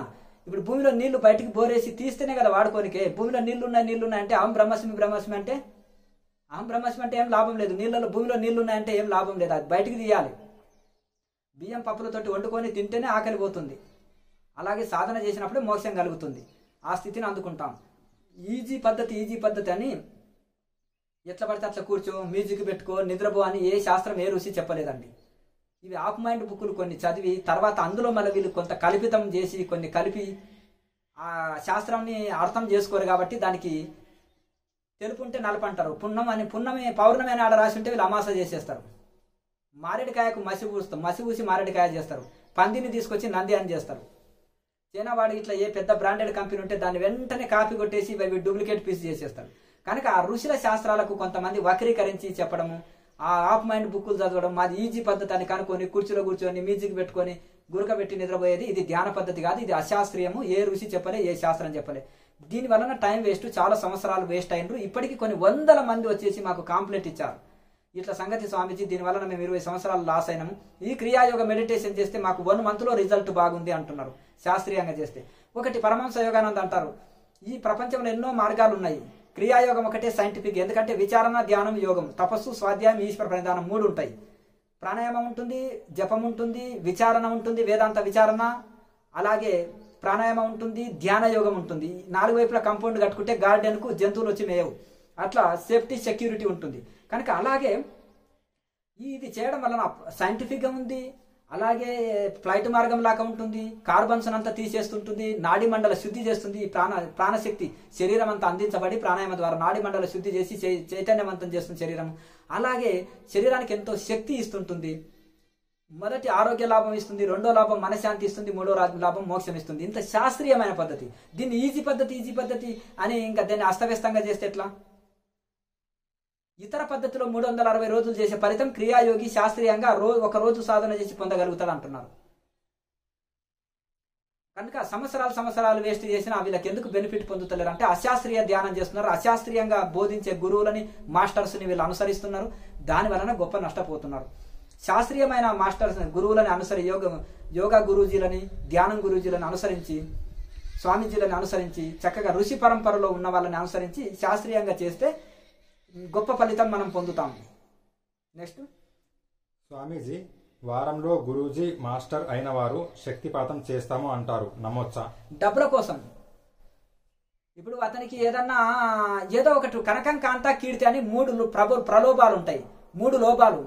ఇప్పుడు భూమిలో నీళ్లు బయటికి బోరేసి తీస్తేనే కదా వాడుకోనికే. భూమిలో నీళ్లున్నాయి అంటే అహం బ్రహ్మస్మి అంటే ఏం లాభం లేదు. భూమిలో నీళ్లున్నాయంటే ఏం లాభం లేదు, అది బయటికి తీయాలి. బియ్యం పప్పులతోటి వండుకొని తింటేనే ఆకలి పోతుంది. అలాగే సాధన చేసినప్పుడే మోక్షం కలుగుతుంది. ఆ స్థితిని అందుకుంటాం. ఈజీ పద్ధతి అని ఎట్లా పడితే అట్లా కూర్చో, మ్యూజిక్ పెట్టుకో, నిద్రపో అని ఏ శాస్త్రం ఏ ఋషి చెప్పలేదండి. ఇవి ఆఫ్ మైండ్ బుక్కులు కొన్ని చదివి తర్వాత అందులో మళ్ళీ వీళ్ళు కొంత కల్పితం చేసి కొన్ని కలిపి ఆ శాస్త్రాన్ని అర్థం చేసుకోరు. కాబట్టి దానికి తెలుపు ఉంటే నలుపు అంటారు. పున్నమే పౌర్ణమి అని ఆడ రాసి ఉంటే వీళ్ళు అమాస చేసేస్తారు. మారేడుకాయకు మసి పూసి మారేడుకాయ చేస్తారు. పందిని తీసుకొచ్చి నంది అని చేస్తారు. చైనా వాడు ఇట్లా ఏ పెద్ద బ్రాండెడ్ కంపెనీ ఉంటే దాన్ని వెంటనే కాపీ కొట్టేసి డూప్లికేట్ పీస్ చేసేస్తారు. కనుక ఆ ఋషుల శాస్త్రాలకు కొంతమంది వక్రీకరించి చెప్పడము, ఆ ఆఫ్ మైండ్ బుక్కులు చదవడం, మాది ఈజీ పద్ధతి అని కనుక్కొని కుర్చీలో కూర్చొని మ్యూజిక్ పెట్టుకొని గురకబెట్టి నిద్రపోయేది, ఇది ధ్యాన పద్ధతి కాదు, ఇది అశాస్త్రీయము. ఏ ఋషి చెప్పలే, ఏ శాస్త్రం చెప్పలే. దీని వలన టైం వేస్ట్, చాలా సంవత్సరాలు వేస్ట్ అయినరు. ఇప్పటికీ కొన్ని 100 మంది వచ్చేసి మాకు కాంప్లైంట్ ఇచ్చారు, ఇట్లా సంగతి స్వామీజీ, దీని వలన మేము 20 సంవత్సరాలు లాస్ అయినాము. ఈ క్రియాయోగ మెడిటేషన్ చేస్తే మాకు 1 month లో రిజల్ట్ బాగుంది అంటున్నారు శాస్త్రీయంగా చేస్తే. ఒకటి పరమహంస యోగానంద అంటారు, ఈ ప్రపంచంలో ఎన్నో మార్గాలు ఉన్నాయి, క్రియాయోగం ఒకటే సైంటిఫిక్. ఎందుకంటే విచారణ, ధ్యానం, యోగం, తపస్సు, స్వాధ్యాయం, ఈశ్వర ప్రణిధానం 3 ఉంటాయి. ప్రాణాయామం ఉంటుంది, జపం ఉంటుంది, విచారణ ఉంటుంది, వేదాంత విచారణ, అలాగే ప్రాణాయామం ఉంటుంది, ధ్యాన యోగం ఉంటుంది. 4 వైపులా కంపౌండ్ కట్టుకుంటే గార్డెన్కు జంతువులు వచ్చి మేయవు. అట్లా సేఫ్టీ, సెక్యూరిటీ ఉంటుంది. కనుక అలాగే ఇది చేయడం వలన సైంటిఫిక్గా ఉంది. అలాగే ఫ్లైట్ మార్గం లాగా ఉంటుంది, కార్బన్స్ అంతా తీసేస్తుంటుంది, నాడీ మండల శుద్ధి చేస్తుంది. ప్రాణశక్తి శరీరం అంతా అందించబడి ప్రాణాయామ ద్వారా నాడీ మండల శుద్ధి చేసి చైతన్యవంతం చేస్తుంది శరీరం. అలాగే శరీరానికి ఎంతో శక్తి ఇస్తుంటుంది. మొదటి ఆరోగ్య లాభం ఇస్తుంది, 2వ లాభం మనశ్శాంతి ఇస్తుంది, 3వ లాభం మోక్షం ఇస్తుంది. ఇంత శాస్త్రీయమైన పద్ధతి. దీన్ని ఈజీ పద్ధతి అని ఇంకా దాన్ని అస్తవ్యస్తంగా చేస్తే ఎట్లా? ఇతర పద్ధతిలో 360 రోజులు చేసే ఫలితం క్రియాయోగి శాస్త్రీయంగా ఒక రోజు సాధన చేసి పొందగలుగుతాడు అంటున్నారు. కనుక సంవత్సరాలు వేస్ట్ చేసినా వీళ్ళకి ఎందుకు బెనిఫిట్ పొందుతలేరు అంటే అశాస్త్రీయ ధ్యానం చేస్తున్నారు, అశాస్త్రీయంగా బోధించే గురువులని మాస్టర్స్ని వీళ్ళు అనుసరిస్తున్నారు, దాని వలన గొప్ప నష్టపోతున్నారు. శాస్త్రీయమైన మాస్టర్స్ గురువులని యోగా గురూజీలని, ధ్యానం గురూజీలను అనుసరించి, స్వామీజీలను అనుసరించి, చక్కగా ఋషి పరంపరలో ఉన్న వాళ్ళని అనుసరించి శాస్త్రీయంగా చేస్తే గొప్ప ఫలితం మనం పొందుతాం. నెక్స్ట్, స్వామీజీ వారంలో గురూజీ మాస్టర్ అయిన వారు శక్తిపాతం చేస్తాము అంటారు, నమ్మొచ్చా? డబ్బుల కోసం. ఇప్పుడు అతనికి ఏదో ఒకటి కనకం కాంతా కీర్తి అని 3 ప్రలోభాలు ఉంటాయి, 3 లోభాలు.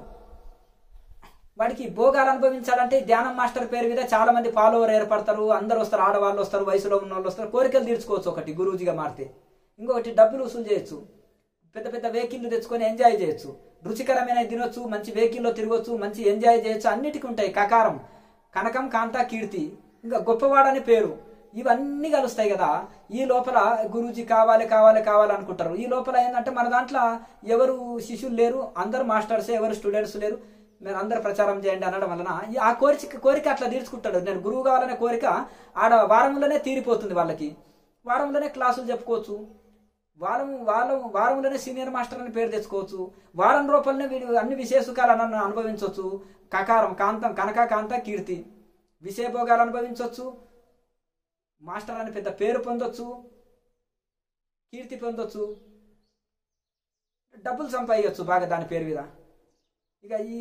వాడికి భోగాలు అనుభవించాలంటే ధ్యానం మాస్టర్ పేరు మీద చాలా మంది ఫాలోవర్ ఏర్పడతారు, అందరు వస్తారు, ఆడవాళ్ళు వస్తారు, వయసులో ఉన్న వాళ్ళు వస్తారు, కోరికలు తీర్చుకోవచ్చు. ఒకటి గురూజీగా మారితే, ఇంకొకటి డబ్బులు వసూలు చేయొచ్చు, పెద్ద పెద్ద వెహికల్లు తెచ్చుకొని ఎంజాయ్ చేయొచ్చు, రుచికరమైన తినొచ్చు, మంచి వెహికల్లో తిరగొచ్చు, మంచి ఎంజాయ్ చేయొచ్చు, అన్నిటికీ ఉంటాయి. కకారం, కనకం కాంతా కీర్తి, ఇంకా గొప్పవాడని పేరు, ఇవన్నీ కలుస్తాయి కదా. ఈ లోపల గురూజీ కావాలి అనుకుంటారు. ఈ లోపల ఏంటంటే మన దాంట్లో ఎవరు శిష్యులు లేరు, అందరు మాస్టర్సే, ఎవరు స్టూడెంట్స్ లేరు, మీరు అందరు ప్రచారం చేయండి అనడం వలన ఆ కోరిక అట్లా తీర్చుకుంటాడు. నేను గురువు కావాలనే కోరిక ఆడ వారంలోనే తీరిపోతుంది. వాళ్ళకి వారంలోనే క్లాసులు చెప్పుకోవచ్చు, వారంలోనే సీనియర్ మాస్టర్ అని పేరు తెచ్చుకోవచ్చు, వారం రూపాయలనే వీడు అన్ని విశేషకాలను అనుభవించవచ్చు. కకారం, కాంతం, కనకాంత కీర్తి, విషయభోగాలు అనుభవించవచ్చు, మాస్టర్ అని పెద్ద పేరు పొందొచ్చు, కీర్తి పొందొచ్చు, డబ్బులు సంపాదించవచ్చు బాగా దాని పేరు మీద. ఇక ఈ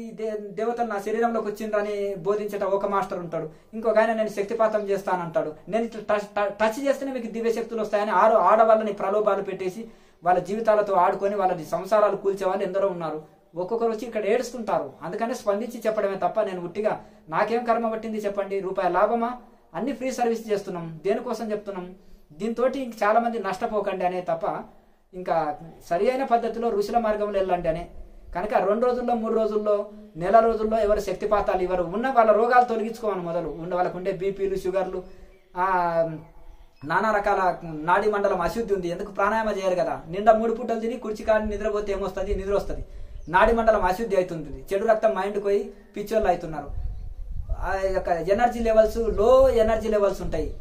దేవతలు నా శరీరంలోకి వచ్చిండ్రని బోధించేట ఒక మాస్టర్ ఉంటాడు, ఇంకొక ఆయన నేను శక్తిపాతం చేస్తానంటాడు, నేను ఇట్లా టచ్ చేస్తేనే మీకు దివ్య శక్తులు వస్తాయని ఆడవాళ్ళని ప్రలోభాలు పెట్టేసి వాళ్ళ జీవితాలతో ఆడుకొని వాళ్ళ సంసారాలు కూల్చేవాళ్ళు ఎందరో ఉన్నారు. ఒక్కొక్కరు వచ్చి ఇక్కడ ఏడుస్తుంటారు. అందుకనే స్పందించి చెప్పడమే తప్ప నేను ఉట్టిగా నాకేం కర్మ పట్టింది చెప్పండి, రూపాయి లాభమా, అన్ని ఫ్రీ సర్వీస్ చేస్తున్నాం, దేనికోసం చెప్తున్నాం, దీంతో చాలా మంది నష్టపోకండి అనే తప్ప ఇంకా సరి అయిన పద్ధతిలో ఋషుల మార్గంలో వెళ్ళండి అనే. కనుక 2 రోజుల్లో 3 రోజుల్లో నెల రోజుల్లో ఎవరు శక్తిపాతాలు ఇవ్వరు, ఉన్న వాళ్ళ రోగాలు తొలగించుకోమని మొదలు వాళ్ళకు ఉండే బీపీలు, షుగర్లు, నానా రకాల నాడీ మండలం అశుద్ధి ఉంది, ఎందుకు ప్రాణాయామ చేయరు కదా. నిండా 3 పూటలు తిని కుర్చీ కాడి నిద్రపోతే ఏమొస్తుంది, నిద్ర వస్తుంది, నాడీ మండలం అశుద్ధి అవుతుంది, చెడు రక్తం మైండ్కి పోయి పిచ్చోళ్ళు అవుతున్నారు. ఆ యొక్క ఎనర్జీ లెవెల్స్, లో ఎనర్జీ లెవెల్స్ ఉంటాయి,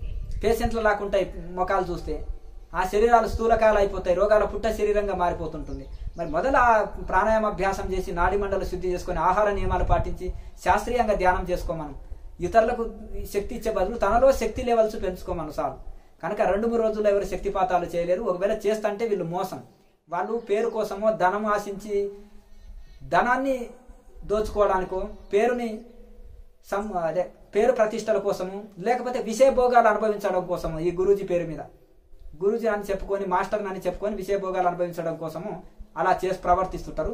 పేషెంట్ల లాకుంటాయి ముఖాలు చూస్తే, ఆ శరీరాలు స్థూలకాలు అయిపోతాయి, రోగాల పుట్ట శరీరంగా మారిపోతుంటుంది. మరి మొదలు ఆ ప్రాణాయామ అభ్యాసం చేసి నాడీ మండల శుద్ధి చేసుకొని ఆహార నియమాలు పాటించి శాస్త్రీయంగా ధ్యానం చేసుకోమను. ఇతరులకు శక్తి ఇచ్చే బదులు తనలో శక్తి లెవెల్స్ పెంచుకోమను చాలు. కనుక 2-3 రోజుల్లో ఎవరు శక్తిపాతాలు చేయలేరు. ఒకవేళ చేస్తుంటే వీళ్ళు మోసం, వాళ్ళు పేరు కోసమో ధనం ఆశించి ధనాన్ని దోచుకోవడానికో పేరు ప్రతిష్టల కోసము, లేకపోతే విషయభోగాలు అనుభవించడం కోసము, ఈ గురూజీ పేరు మీద గురూజీ అని చెప్పుకొని, మాస్టర్ అని చెప్పుకొని విషయభోగాలు అనుభవించడం కోసము అలా చేసి ప్రవర్తిస్తుంటారు.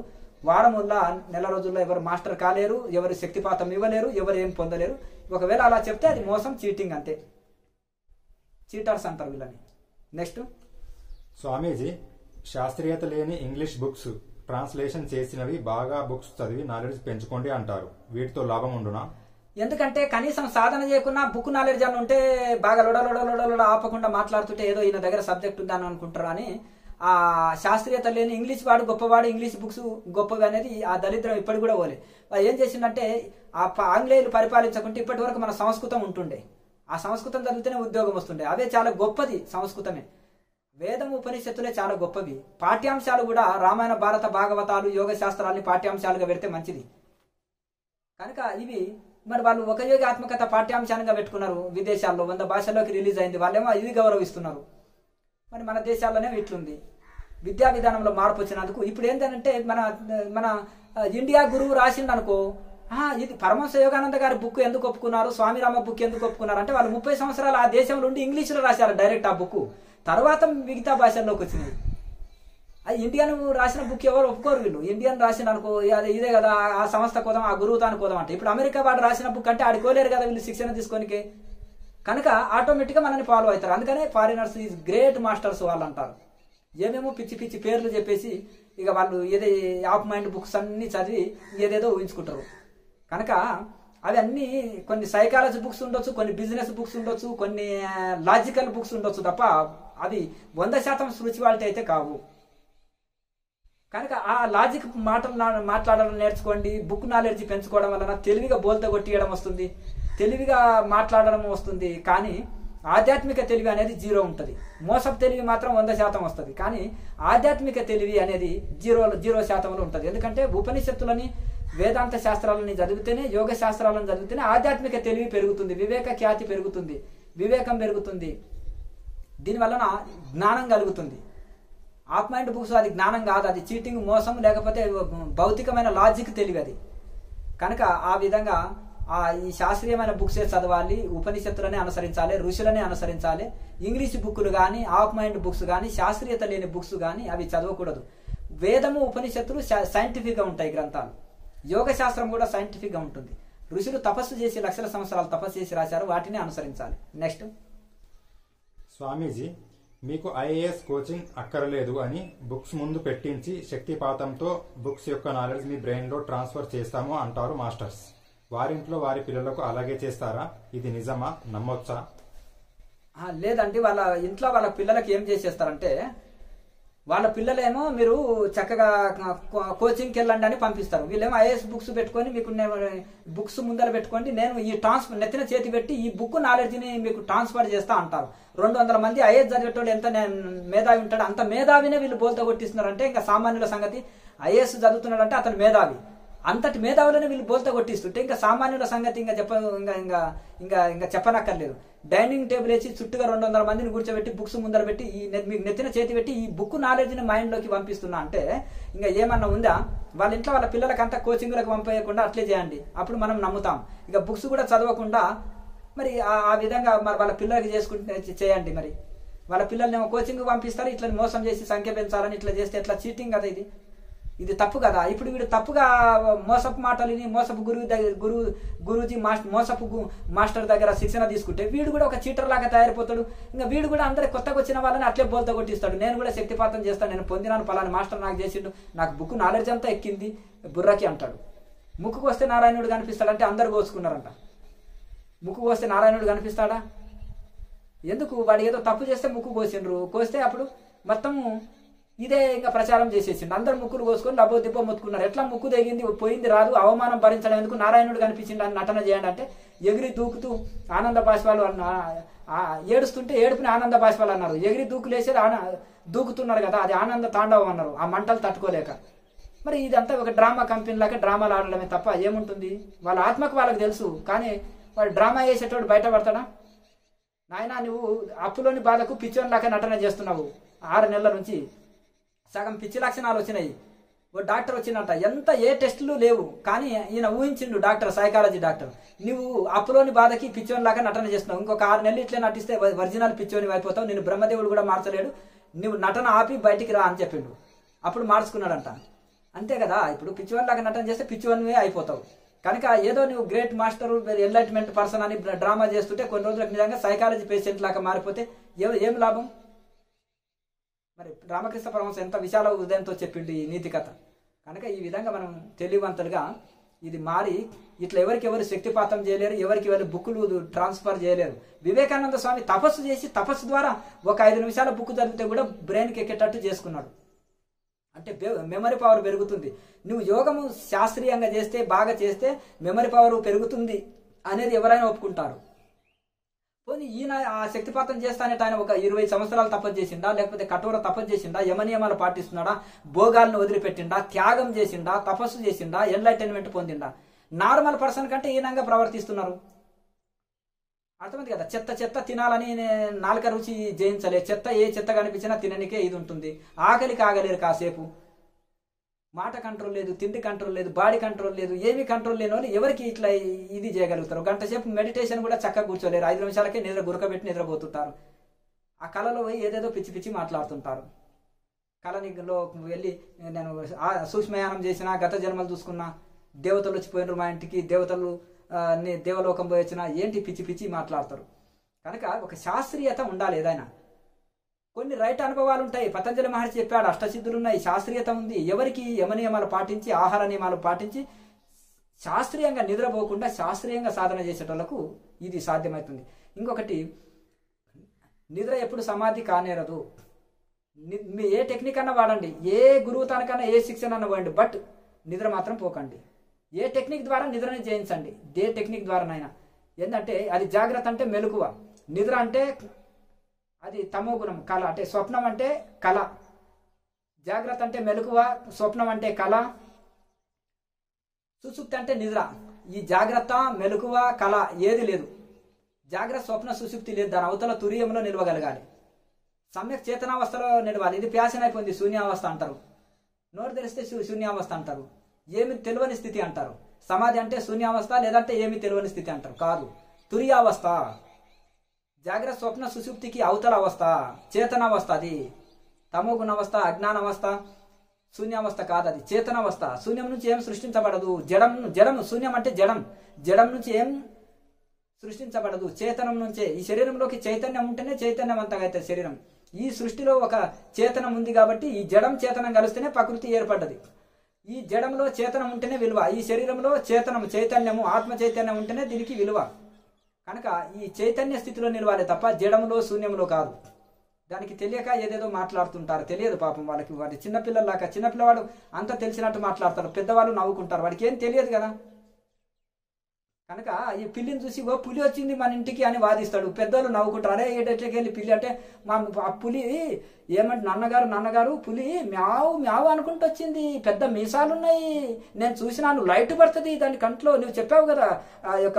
వారముల్లా నెల రోజుల్లో ఎవరు మాస్టర్ కాలేరు, ఎవరు శక్తిపాతం ఇవ్వలేరు, ఎవరు ఏం పొందలేరు. ఒకవేళ అలా చెప్తే అది మోసం, చీటింగ్, అంతే. చీటర్స్ అంటారు వీళ్ళని. నెక్స్ట్, స్వామీజీ శాస్త్రీయత లేని ఇంగ్లీష్ బుక్స్ ట్రాన్స్లేషన్ చేసినవి బాగా బుక్స్ చదివి నాలెడ్జ్ పెంచుకోండి అంటారు, వీటితో లాభం ఉండునా? ఎందుకంటే కనీసం సాధన చేయకుండా బుక్ నాలెడ్జ్ అని ఉంటే బాగా లొడ ఆపకుండా మాట్లాడుతుంటే ఏదో ఈయన దగ్గర సబ్జెక్ట్ ఉందని అనుకుంటారు అని. ఆ శాస్త్రీయత లేని ఇంగ్లీష్ వాడు గొప్పవాడు, ఇంగ్లీష్ బుక్స్ గొప్పవి అనేది ఆ దరిద్రం ఇప్పటికి కూడా పోలే. ఏం చేసిందంటే ఆ ఆంగ్లేయులు పరిపాలించకుంటే ఇప్పటి వరకు మన సంస్కృతం ఉంటుండే, ఆ సంస్కృతం చదివితేనే ఉద్యోగం వస్తుండే, అవే చాలా గొప్పది సంస్కృతమే. వేదం ఉపనిషత్తులే చాలా గొప్పవి. పాఠ్యాంశాలు కూడా రామాయణ, భారత, భాగవతాలు, యోగ శాస్త్రాలని పాఠ్యాంశాలుగా పెడితే మంచిది. కనుక ఇవి మరి వాళ్ళు ఒక యోగి ఆత్మకథ పాఠ్యాంశాలుగా పెట్టుకున్నారు, విదేశాల్లో 100 భాషల్లోకి రిలీజ్ అయింది, వాళ్ళేమో ఇది గౌరవిస్తున్నారు. మరి మన దేశాల్లోనే ఇట్లుంది. విద్యా విధానంలో మార్పు వచ్చినందుకు ఇప్పుడు ఏంటంటే మన ఇండియా గురువు రాసిండు అనుకో, ఇది పరమహంస యోగానంద గారి బుక్ ఎందుకు ఒప్పుకున్నారు, స్వామిరామ బుక్ ఎందుకు ఒప్పుకున్నారు అంటే వాళ్ళు 30 సంవత్సరాలు ఆ దేశంలో ఉండి ఇంగ్లీష్లో రాశారు డైరెక్ట్ ఆ బుక్, తర్వాత మిగతా భాషల్లోకి వచ్చినాయి. అది ఇండియన్ రాసిన బుక్ ఎవరు ఒప్పుకోరు వీళ్ళు. ఇండియన్ రాసిన అనుకో ఇదే కదా, ఆ సంస్థ కోదాం, ఆ గురువు తాను కోదాం అంటే. ఇప్పుడు అమెరికా వాడు రాసిన బుక్ అంటే ఆడుకోలేరు కదా వీళ్ళు శిక్షణ తీసుకోనికే. కనుక ఆటోమేటిక్గా మనల్ని ఫాలో అవుతారు. అందుకనే ఫారినర్స్ ఈజ్ గ్రేట్ మాస్టర్స్ వాళ్ళు అంటారు. ఏమేమో పిచ్చి పిచ్చి పేర్లు చెప్పేసి ఇక వాళ్ళు ఏదో ఆఫ్ మైండ్ బుక్స్ అన్ని చదివి ఏదేదో ఊహించుకుంటారు. కనుక అవి అన్నీ కొన్ని సైకాలజీ బుక్స్ ఉండొచ్చు, కొన్ని బిజినెస్ బుక్స్ ఉండొచ్చు, కొన్ని లాజికల్ బుక్స్ ఉండొచ్చు తప్ప అవి 100% స్పిరిచువాలిటీ అయితే కావు. కనుక ఆ లాజిక్ మాట్లాడడం నేర్చుకోండి. బుక్ నాలెడ్జ్ పెంచుకోవడం వలన తెలివిగా బోల్త కొట్టియడం వస్తుంది, తెలివిగా మాట్లాడడం వస్తుంది. కానీ ఆధ్యాత్మిక తెలివి అనేది 0 ఉంటుంది. మోసపు తెలివి మాత్రం 100% వస్తుంది. కానీ ఆధ్యాత్మిక తెలివి అనేది 0% ఉంటుంది. ఎందుకంటే ఉపనిషత్తులని వేదాంత శాస్త్రాలని చదివితేనే, యోగ శాస్త్రాలను చదివితేనే ఆధ్యాత్మిక తెలివి పెరుగుతుంది, వివేక ఖ్యాతి పెరుగుతుంది, వివేకం పెరుగుతుంది. దీనివలన జ్ఞానం కలుగుతుంది. ఆఫ్ మైండ్ బుక్స్ అది జ్ఞానం కాదు, అది చీటింగ్, మోసం, లేకపోతే భౌతికమైన లాజిక్ తెలివి అది. కనుక ఆ విధంగా ఈ శాస్త్రీయమైన బుక్సే చదవాలి, ఉపనిషత్తులనే అనుసరించాలి, ఋషులనే అనుసరించాలి. ఇంగ్లీష్ బుక్కులు కానీ, ఆఫ్ మైండ్ బుక్స్ కానీ, శాస్త్రీయత లేని బుక్స్ కానీ అవి చదవకూడదు. వేదము, ఉపనిషత్తులు సైంటిఫిక్గా ఉంటాయి గ్రంథాలు. యోగ శాస్త్రం కూడా సైంటిఫిక్గా ఉంటుంది. ఋషులు తపస్సు చేసి లక్షల సంవత్సరాలు తపస్సు చేసి రాశారు, వాటిని అనుసరించాలి. నెక్స్ట్, స్వామీజీ, మీకు ఐఏఎస్ కోచింగ్ అక్కరలేదు అని బుక్స్ ముందు పెట్టించి శక్తిపాతంతో బుక్స్ యొక్క నాలెడ్జ్ మీ బ్రెయిన్లో ట్రాన్స్ఫర్ చేస్తాము అంటారు మాస్టర్స్. వారింట్లో వారి పిల్లలకు అలాగే చేస్తారా? ఇది నిజమా? నమ్మొచ్చా? లేదండి. వాళ్ళ ఇంట్లో వాళ్ళ పిల్లలకి ఏం చేసేస్తారంటే, వాళ్ళ పిల్లలేమో మీరు చక్కగా కోచింగ్కి వెళ్ళండి అని పంపిస్తారు. వీళ్ళేమో ఐఏఎస్ బుక్స్ పెట్టుకొని మీకు బుక్స్ ముందర పెట్టుకోండి, నేను ఈ నెత్తిన చేతి పెట్టి ఈ బుక్ నాలెడ్జ్ని మీకు ట్రాన్స్ఫర్ చేస్తా అంటారు. 200 మంది ఐఏఎస్ చదివేటోళ్ళు ఎంత మేధావి ఉంటాడు, అంత మేధావినే వీళ్ళు బోల్తో కొట్టిస్తున్నారంటే ఇంకా సామాన్యుల సంగతి. ఐఏఎస్ చదువుతున్నాడంటే అతను మేధావి, అంతటి మేధావులని వీళ్ళు బోల్తో కొట్టిస్తుంటే ఇంకా సామాన్యుల సంగతి ఇంకా చెప్పనక్కర్లేదు. డైనింగ్ టేబుల్ వేసి చుట్టూగా 200 మందిని కూర్చోబెట్టి బుక్స్ ముందర పెట్టి మీకు నెత్తిన చేతి పెట్టి ఈ బుక్ నాలెడ్జ్ని మైండ్లోకి పంపిస్తున్నా అంటే ఇంకా ఏమన్నా ఉందా? వాళ్ళ ఇంట్లో వాళ్ళ పిల్లలకి అంతా కోచింగ్లకు పంపేయకుండా అట్లే చేయండి, అప్పుడు మనం నమ్ముతాం. ఇక బుక్స్ కూడా చదవకుండా మరి ఆ విధంగా మరి వాళ్ళ పిల్లలకి చేయండి. మరి వాళ్ళ పిల్లల్ని కోచింగ్ పంపిస్తారు, ఇట్లా మోసం చేసి సంఖ్య పెంచాలని ఇట్లా చేస్తే ఎట్లా? చీటింగ్ కదా ఇది తప్పు కదా. ఇప్పుడు వీడు తప్పుగా మోసపు మాటలని మోసపు గురూజీ మోసపు మాస్టర్ దగ్గర శిక్షణ తీసుకుంటే వీడు కూడా ఒక చీటర్ లాగా తయారైపోతాడు. ఇంకా వీడు కూడా అందరి కొత్తగా వచ్చిన వాళ్ళని అట్లే బోల్తో కొట్టిస్తాడు. నేను కూడా శక్తిపాతం చేస్తాను, నేను పొందినాను, పలాని మాస్టర్ నాకు చేసిండు, నాకు బుక్ నాలెడ్జ్ అంతా ఎక్కింది బుర్రకి అంటాడు. ముక్కుకు వస్తే నారాయణుడు కనిపిస్తాడంటే అందరు కోసుకున్నారంట. ముక్కు కోస్తే నారాయణుడు కనిపిస్తాడా? ఎందుకు? వాడు ఏదో తప్పు చేస్తే ముక్కు కోసిండ్రు, కోస్తే అప్పుడు మొత్తము ఇదే ఇంకా ప్రచారం చేసేసిండు. అందరు ముక్కులు కోసుకొని డబ్బో దిబ్బో మొత్తుకున్నారు. ఎట్లా ముక్కు తెగింది, పోయింది రాదు, అవమానం భరించడం ఎందుకు, నారాయణుడు కనిపించిండు అని నటన చేయండి అంటే ఎగిరి దూకుతూ ఆనంద బాష్పాలు ఏడుస్తుంటే ఏడుపుని ఆనంద బాష్పాలు అన్నారు. ఎగిరి దూకులేసేది దూకుతున్నారు కదా, అది ఆనంద తాండవం అన్నారు, ఆ మంటలు తట్టుకోలేక. మరి ఇదంతా ఒక డ్రామా కంపెనీ లాగా డ్రామాలు ఆడడమే తప్ప ఏముంటుంది? వాళ్ళ ఆత్మకు వాళ్ళకి తెలుసు. కానీ వాడు డ్రామా చేసేటోడు బయటపడతాడా? నాయన, నువ్వు అప్పులోని బాధకు పిచ్చోని లాగా నటన చేస్తున్నావు. 6 నెలల నుంచి సగం పిచ్చి లక్షణాలు వచ్చినాయి. ఓ డాక్టర్ వచ్చిందంట, ఏ టెస్టులు లేవు, కానీ ఈయన ఊహించిండు డాక్టర్, సైకాలజీ డాక్టర్, నువ్వు అప్పులోని బాధకి పిచ్చోని లాగా నటన చేస్తున్నావు, ఇంకొక 6 నెలలు ఇట్లే నటిస్తే ఒరిజినల్ పిచ్చోని అయిపోతావు, నేను బ్రహ్మదేవుడు కూడా మార్చలేడు, నువ్వు నటన ఆపి బయటికి రా అని చెప్పిండు. అప్పుడు మార్చుకున్నాడంట. అంతే కదా, ఇప్పుడు పిచ్చివన్ లాగా నటన చేస్తే పిచ్చివన్వే అయిపోతావు. కనుక ఏదో నువ్వు గ్రేట్ మాస్టర్, ఎన్లైట్మెంట్ పర్సన్ అని డ్రామా చేస్తుంటే కొన్ని రోజులకు నిజంగా సైకాలజీ పేషెంట్ లాగా మారిపోతే ఏం లాభం? మరి రామకృష్ణ పరమహంస ఎంత విశాల హృదయంతో చెప్పిండు ఈ నీతి కథ. కనుక ఈ విధంగా మనం తెలివివంతులుగా ఇది మారి ఇట్లా ఎవరికెవరు శక్తిపాతం చేయలేరు, ఎవరికెవరు బుక్కులు ట్రాన్స్ఫర్ చేయలేరు. వివేకానంద స్వామి తపస్సు చేసి తపస్సు ద్వారా ఒక 5 నిమిషాల బుక్ చదివితే కూడా బ్రెయిన్కి ఎక్కేటట్టు చేసుకున్నాడు. అంటే మెమరీ పవర్ పెరుగుతుంది. నువ్వు యోగము శాస్త్రీయంగా చేస్తే, బాగా చేస్తే మెమరీ పవర్ పెరుగుతుంది అనేది ఎవరైనా ఒప్పుకుంటారు. పోనీ ఈయన ఆ శక్తిపాతం చేస్తానంటే ఆయన ఒక 20 సంవత్సరాలు తపస్సు చేసిండా, లేకపోతే కఠోర తపస్సు చేసిండా, యమనియమాలు పాటిస్తున్నాడా, భోగాలను వదిలిపెట్టిండా, త్యాగం చేసిండా, తపస్సు చేసిండా, ఎన్లైటైన్మెంట్ పొందిండా? నార్మల్ పర్సన్ కంటే ఈయనంగా ప్రవర్తిస్తున్నారు. అర్థమైంది కదా. చెత్త తినాలని నాలుక రుచి జయించలే, ఏ చెత్త కనిపించినా తిననికే ఇది ఉంటుంది. ఆకలికి ఆగలేరు కాసేపు. మాట కంట్రోల్ లేదు, తిండి కంట్రోల్ లేదు, బాడీ కంట్రోల్ లేదు, ఏమీ కంట్రోల్ లేని వాళ్ళు ఎవరికి ఇట్లా ఇది చేయగలుగుతారు? గంట సేపు మెడిటేషన్ కూడా చక్కగా కూర్చోలేరు, 5 నిమిషాలకే గురకబెట్టి నిద్రపోతుంటారు. ఆ కళలో పోయి ఏదేదో పిచ్చి మాట్లాడుతుంటారు. కళనిలో వెళ్ళి నేను సూక్ష్మయానం చేసిన, గత జన్మలు చూసుకున్నా, దేవతలు వచ్చిపోయినారు మా ఇంటికి, దేవలోకం పోయి వచ్చినా, ఏంటి పిచ్చి మాట్లాడతారు. కనుక ఒక శాస్త్రీయత ఉండాలి ఏదైనా. కొన్ని రైట్ అనుభవాలు ఉంటాయి. పతంజలి మహర్షి చెప్పాడు, అష్టసిద్ధులు ఉన్నాయి, శాస్త్రీయత ఉంది. ఎవరికి యమనియమాలు పాటించి, ఆహార నియమాలు పాటించి శాస్త్రీయంగా నిద్రపోకుండా శాస్త్రీయంగా సాధన చేసేటోళ్లకు ఇది సాధ్యమవుతుంది. ఇంకొకటి, నిద్ర ఎప్పుడు సమాధి కానేరదు. మీ ఏ టెక్నిక్ అన్నా వాడండి, ఏ గురువు తనకన్నా ఏ శిక్షణ అన్నా వాడండి, బట్ నిద్ర మాత్రం పోకండి. ఏ టెక్నిక్ ద్వారా నిద్రని జయించండి, ఏ టెక్నిక్ ద్వారానైనా. ఏంటంటే అది జాగ్రత్త అంటే మెలకువ. నిద్ర అంటే అది తమో గుణం, కళ అంటే స్వప్నం అంటే కళ, జాగ్రత్త అంటే మెలకువ, స్వప్నం అంటే కళ, సుషుప్తి అంటే నిద్ర. ఈ జాగ్రత్త మెలకువ కళ ఏది లేదు, జాగ్రత్త స్వప్న సుషుప్తి లేదు, దాని అవతల తురియంలో నిలవగలగాలి, సమ్యక్ చేతనావస్థలో నిలవాలి. ఇది ప్యాషన్ అయిపోయింది, శూన్యావస్థ అంటారు. నోరు తెరిస్తే శూన్యావస్థ అంటారు, ఏమి తెలియని స్థితి అంటారు. సమాధి అంటే శూన్యావస్థ, లేదంటే ఏమి తెలియని స్థితి అంటారు. కాదు, తురియావస్థ. జాగ్రత్త స్వప్న సుషుప్తికి అవతల అవస్థ చేతనావస్థ. అది తమో గుణావస్థ, అజ్ఞానావస్థ, శూన్యావస్థ కాదు, అది చేతనావస్థ. శూన్యం నుంచి ఏం సృష్టించబడదు. జడం శూన్యం అంటే జడం నుంచి ఏం సృష్టించబడదు, చేతనం నుంచే. ఈ శరీరంలోకి చైతన్యం ఉంటేనే చైతన్యవంతంగా అయితే శరీరం. ఈ సృష్టిలో ఒక చేతనం ఉంది కాబట్టి ఈ జడం చేతనం కలిస్తేనే ప్రకృతి ఏర్పడ్డది. ఈ జడంలో చేతనం ఉంటేనే విలువ. ఈ శరీరంలో చైతన్యము ఆత్మ చైతన్యం ఉంటేనే దీనికి విలువ. కనుక ఈ చైతన్య స్థితిలో నిలవాలి తప్ప జడంలో శూన్యంలో కాదు. దానికి తెలియక ఏదేదో మాట్లాడుతుంటారు, తెలియదు పాపం వాళ్ళకి. వాడి చిన్నపిల్లలాగా, చిన్నపిల్లవాడు అంత తెలిసినట్టు మాట్లాడతారు, పెద్దవాళ్ళు నవ్వుకుంటారు, వాడికి ఏం తెలియదు కదా. కనుక ఈ పిల్లిని చూసి ఓ పులి వచ్చింది మన ఇంటికి అని వాదిస్తాడు, పెద్దోళ్ళు నవ్వుకుంటారు. అరే ఏటట్లకి వెళ్ళి పిల్లి అంటే ఆ పులి ఏమంటే నాన్నగారు పులి మ్యావు మ్యావు అనుకుంటూ వచ్చింది, పెద్ద మీసాలున్నాయి, నేను చూసినాను, లైట్ పడుతుంది దాని కంట్లో, నువ్వు చెప్పావు కదా ఆ యొక్క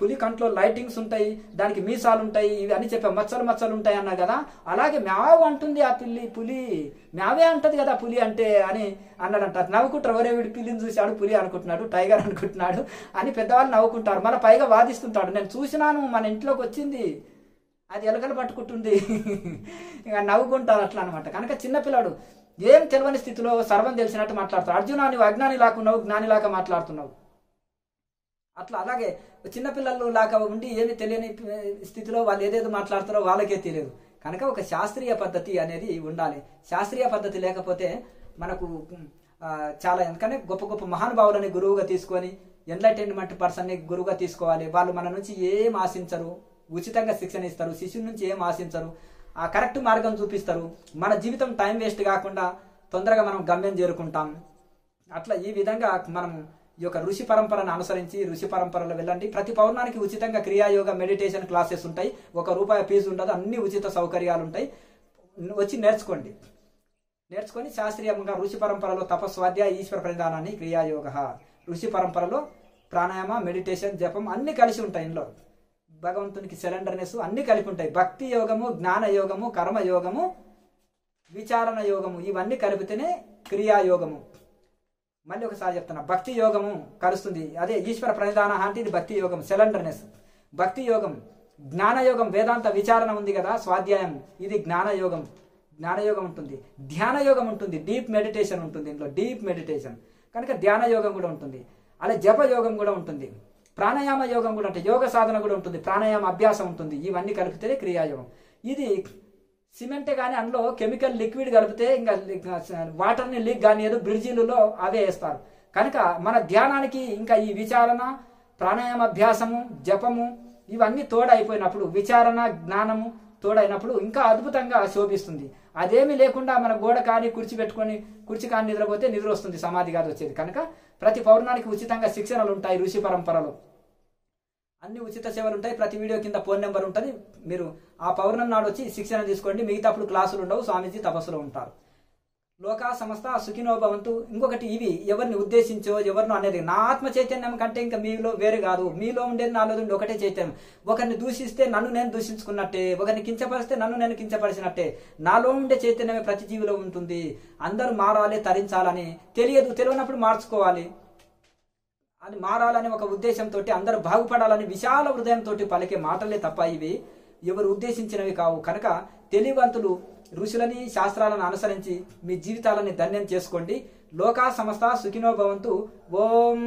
పులి కంట్లో లైటింగ్స్ ఉంటాయి, దానికి మీసాలు ఉంటాయి, ఇవి అని చెప్పావు, మచ్చలు ఉంటాయి అన్నా కదా, అలాగే మ్యావు అంటుంది ఆ పులి మ్యావే అంటది కదా పులి అంటే అని అన్నాడంట. నవ్వుకుంటారు, ఒరే వీడు పిల్లిని చూశాడు పులి అనుకుంటున్నాడు, టైగర్ అనుకుంటున్నాడు అని పెద్దవాళ్ళు నవ్వుకుంటారు. మన పైగా వాదిస్తుంటాడు, నేను చూసినాను మన ఇంట్లోకి వచ్చింది, అది ఎలకలు పట్టుకుంటుంది ఇక నవ్వుకుంటారు అట్లా అనమాట. కనుక చిన్నపిల్లాడు ఏం తెలియని స్థితిలో సర్వం తెలిసినట్టు మాట్లాడతాడు. అర్జున నువ్వు అజ్ఞాని లాకున్నావు, జ్ఞానిలాగా మాట్లాడుతున్నావు. అట్లా అలాగే చిన్నపిల్లలు లాగా ఉండి ఏమి తెలియని స్థితిలో వాళ్ళు ఏదేదో మాట్లాడతారో వాళ్ళకే తెలియదు. కనుక ఒక శాస్త్రీయ పద్ధతి అనేది ఉండాలి. శాస్త్రీయ పద్ధతి లేకపోతే మనకు చాలా, ఎందుకంటే గొప్ప గొప్ప మహానుభావులని గురువుగా తీసుకొని ఎన్లైటైన్మెంట్ పర్సన్ని గురువుగా తీసుకోవాలి. వాళ్ళు మన నుంచి ఏం ఆశించరు, ఉచితంగా శిక్షణ ఇస్తారు, శిష్యుల నుంచి ఏం ఆశించరు, ఆ కరెక్ట్ మార్గం చూపిస్తారు. మన జీవితం టైం వేస్ట్ కాకుండా తొందరగా మనం గమ్యం చేరుకుంటాం. అట్లా ఈ విధంగా మనం ఈ యొక్క ఋషి పరంపరను అనుసరించి ఋషి పరంపరలో వెళ్ళండి. ప్రతి పౌర్ణానికి ఉచితంగా క్రియాయోగ మెడిటేషన్ క్లాసెస్ ఉంటాయి, ₹1 ఫీజు ఉండదు, అన్ని ఉచిత సౌకర్యాలు ఉంటాయి. వచ్చి నేర్చుకొని శాస్త్రీయంగా ఋషి పరంపరలో తపస్వాధ్యాయ ఈశ్వర ప్రధానాన్ని క్రియాయోగ, ఋషి పరంపరలో ప్రాణాయామ మెడిటేషన్ జపం అన్ని కలిసి ఉంటాయి. ఇందులో భగవంతునికి సిలిండర్నెస్ అన్ని కలిపి ఉంటాయి. భక్తి యోగము, జ్ఞాన యోగము, కర్మ యోగము, విచారణ యోగము, ఇవన్నీ కలిపితేనే క్రియాయోగము. మళ్ళీ ఒకసారి చెప్తున్నా, భక్తి యోగము కలుస్తుంది, అదే ఈశ్వర ప్రణిధాన అంటే ఇది భక్తి యోగం, సిలిండర్నెస్ భక్తి యోగం. జ్ఞానయోగం వేదాంత విచారణ ఉంది కదా, స్వాధ్యాయం, ఇది జ్ఞానయోగం ఉంటుంది. ధ్యాన యోగం ఉంటుంది, డీప్ మెడిటేషన్ ఉంటుంది, ఇంట్లో డీప్ మెడిటేషన్. కనుక ధ్యాన యోగం కూడా ఉంటుంది, అలా జప యోగం కూడా ఉంటుంది, ప్రాణాయామ యోగం కూడా ఉంటుంది, యోగ సాధన కూడా ఉంటుంది, ప్రాణాయామ అభ్యాసం ఉంటుంది. ఇవన్నీ కలిపితే క్రియాయోగం. ఇది సిమెంటే కానీ అందులో కెమికల్ లిక్విడ్ కలిపితే ఇంకా వాటర్ని లీక్ కానీ ఏదో బ్రిడ్జిలలో అవే వేస్తారు. కనుక మన ధ్యానానికి ఇంకా ఈ విచారణ, ప్రాణాయామ అభ్యాసము, జపము ఇవన్నీ తోడైపోయినప్పుడు, విచారణ జ్ఞానము తోడైనప్పుడు ఇంకా అద్భుతంగా శోభిస్తుంది. అదేమీ లేకుండా మన గోడ కానీ కుర్చీ కానీ నిద్రపోతే నిద్ర వస్తుంది, సమాధి కాదు వచ్చేది. కనుక ప్రతి పౌర్ణానికి ఉచితంగా శిక్షణలు ఉంటాయి. ఋషి పరంపరలో అన్ని ఉచిత సేవలు ఉంటాయి. ప్రతి వీడియో కింద ఫోన్ నెంబర్ ఉంటుంది, మీరు ఆ పౌర్ణమి నాడు వచ్చి శిక్షణ తీసుకోండి. మిగతా అప్పుడు క్లాసులు ఉండవు, స్వామీజీ తపస్సులో ఉంటారు. లోకా సమస్త సుఖినో భవంతు. ఇంకొకటి, ఇవి ఎవరిని ఉద్దేశించో ఎవరినో అనేది, నా ఆత్మ చైతన్యం కంటే ఇంకా మీలో వేరే కాదు, మీలో ఉండేది నాలో ఉండి ఒకటే చైతన్యం. ఒకరిని దూషిస్తే నన్ను నేను దూషించుకున్నట్టే, ఒకరిని కించపరిస్తే నన్ను నేను కించపరిచినట్టే. నాలో ఉండే చైతన్యమే ప్రతి జీవిలో ఉంటుంది. అందరూ మారాలి, తరించాలని తెలియనప్పుడు మార్చుకోవాలి. అది మారాలని ఒక ఉద్దేశంతో, అందరూ బాగుపడాలని విశాల హృదయంతో పలికే మాటలే తప్ప ఇవి ఎవరు ఉద్దేశించినవి కావు. కనుక తెలివివంతులు ఋషులని శాస్త్రాలను అనుసరించి మీ జీవితాలని ధన్యం చేసుకోండి. లోకా సమస్త సుఖినో భవంతు. ఓం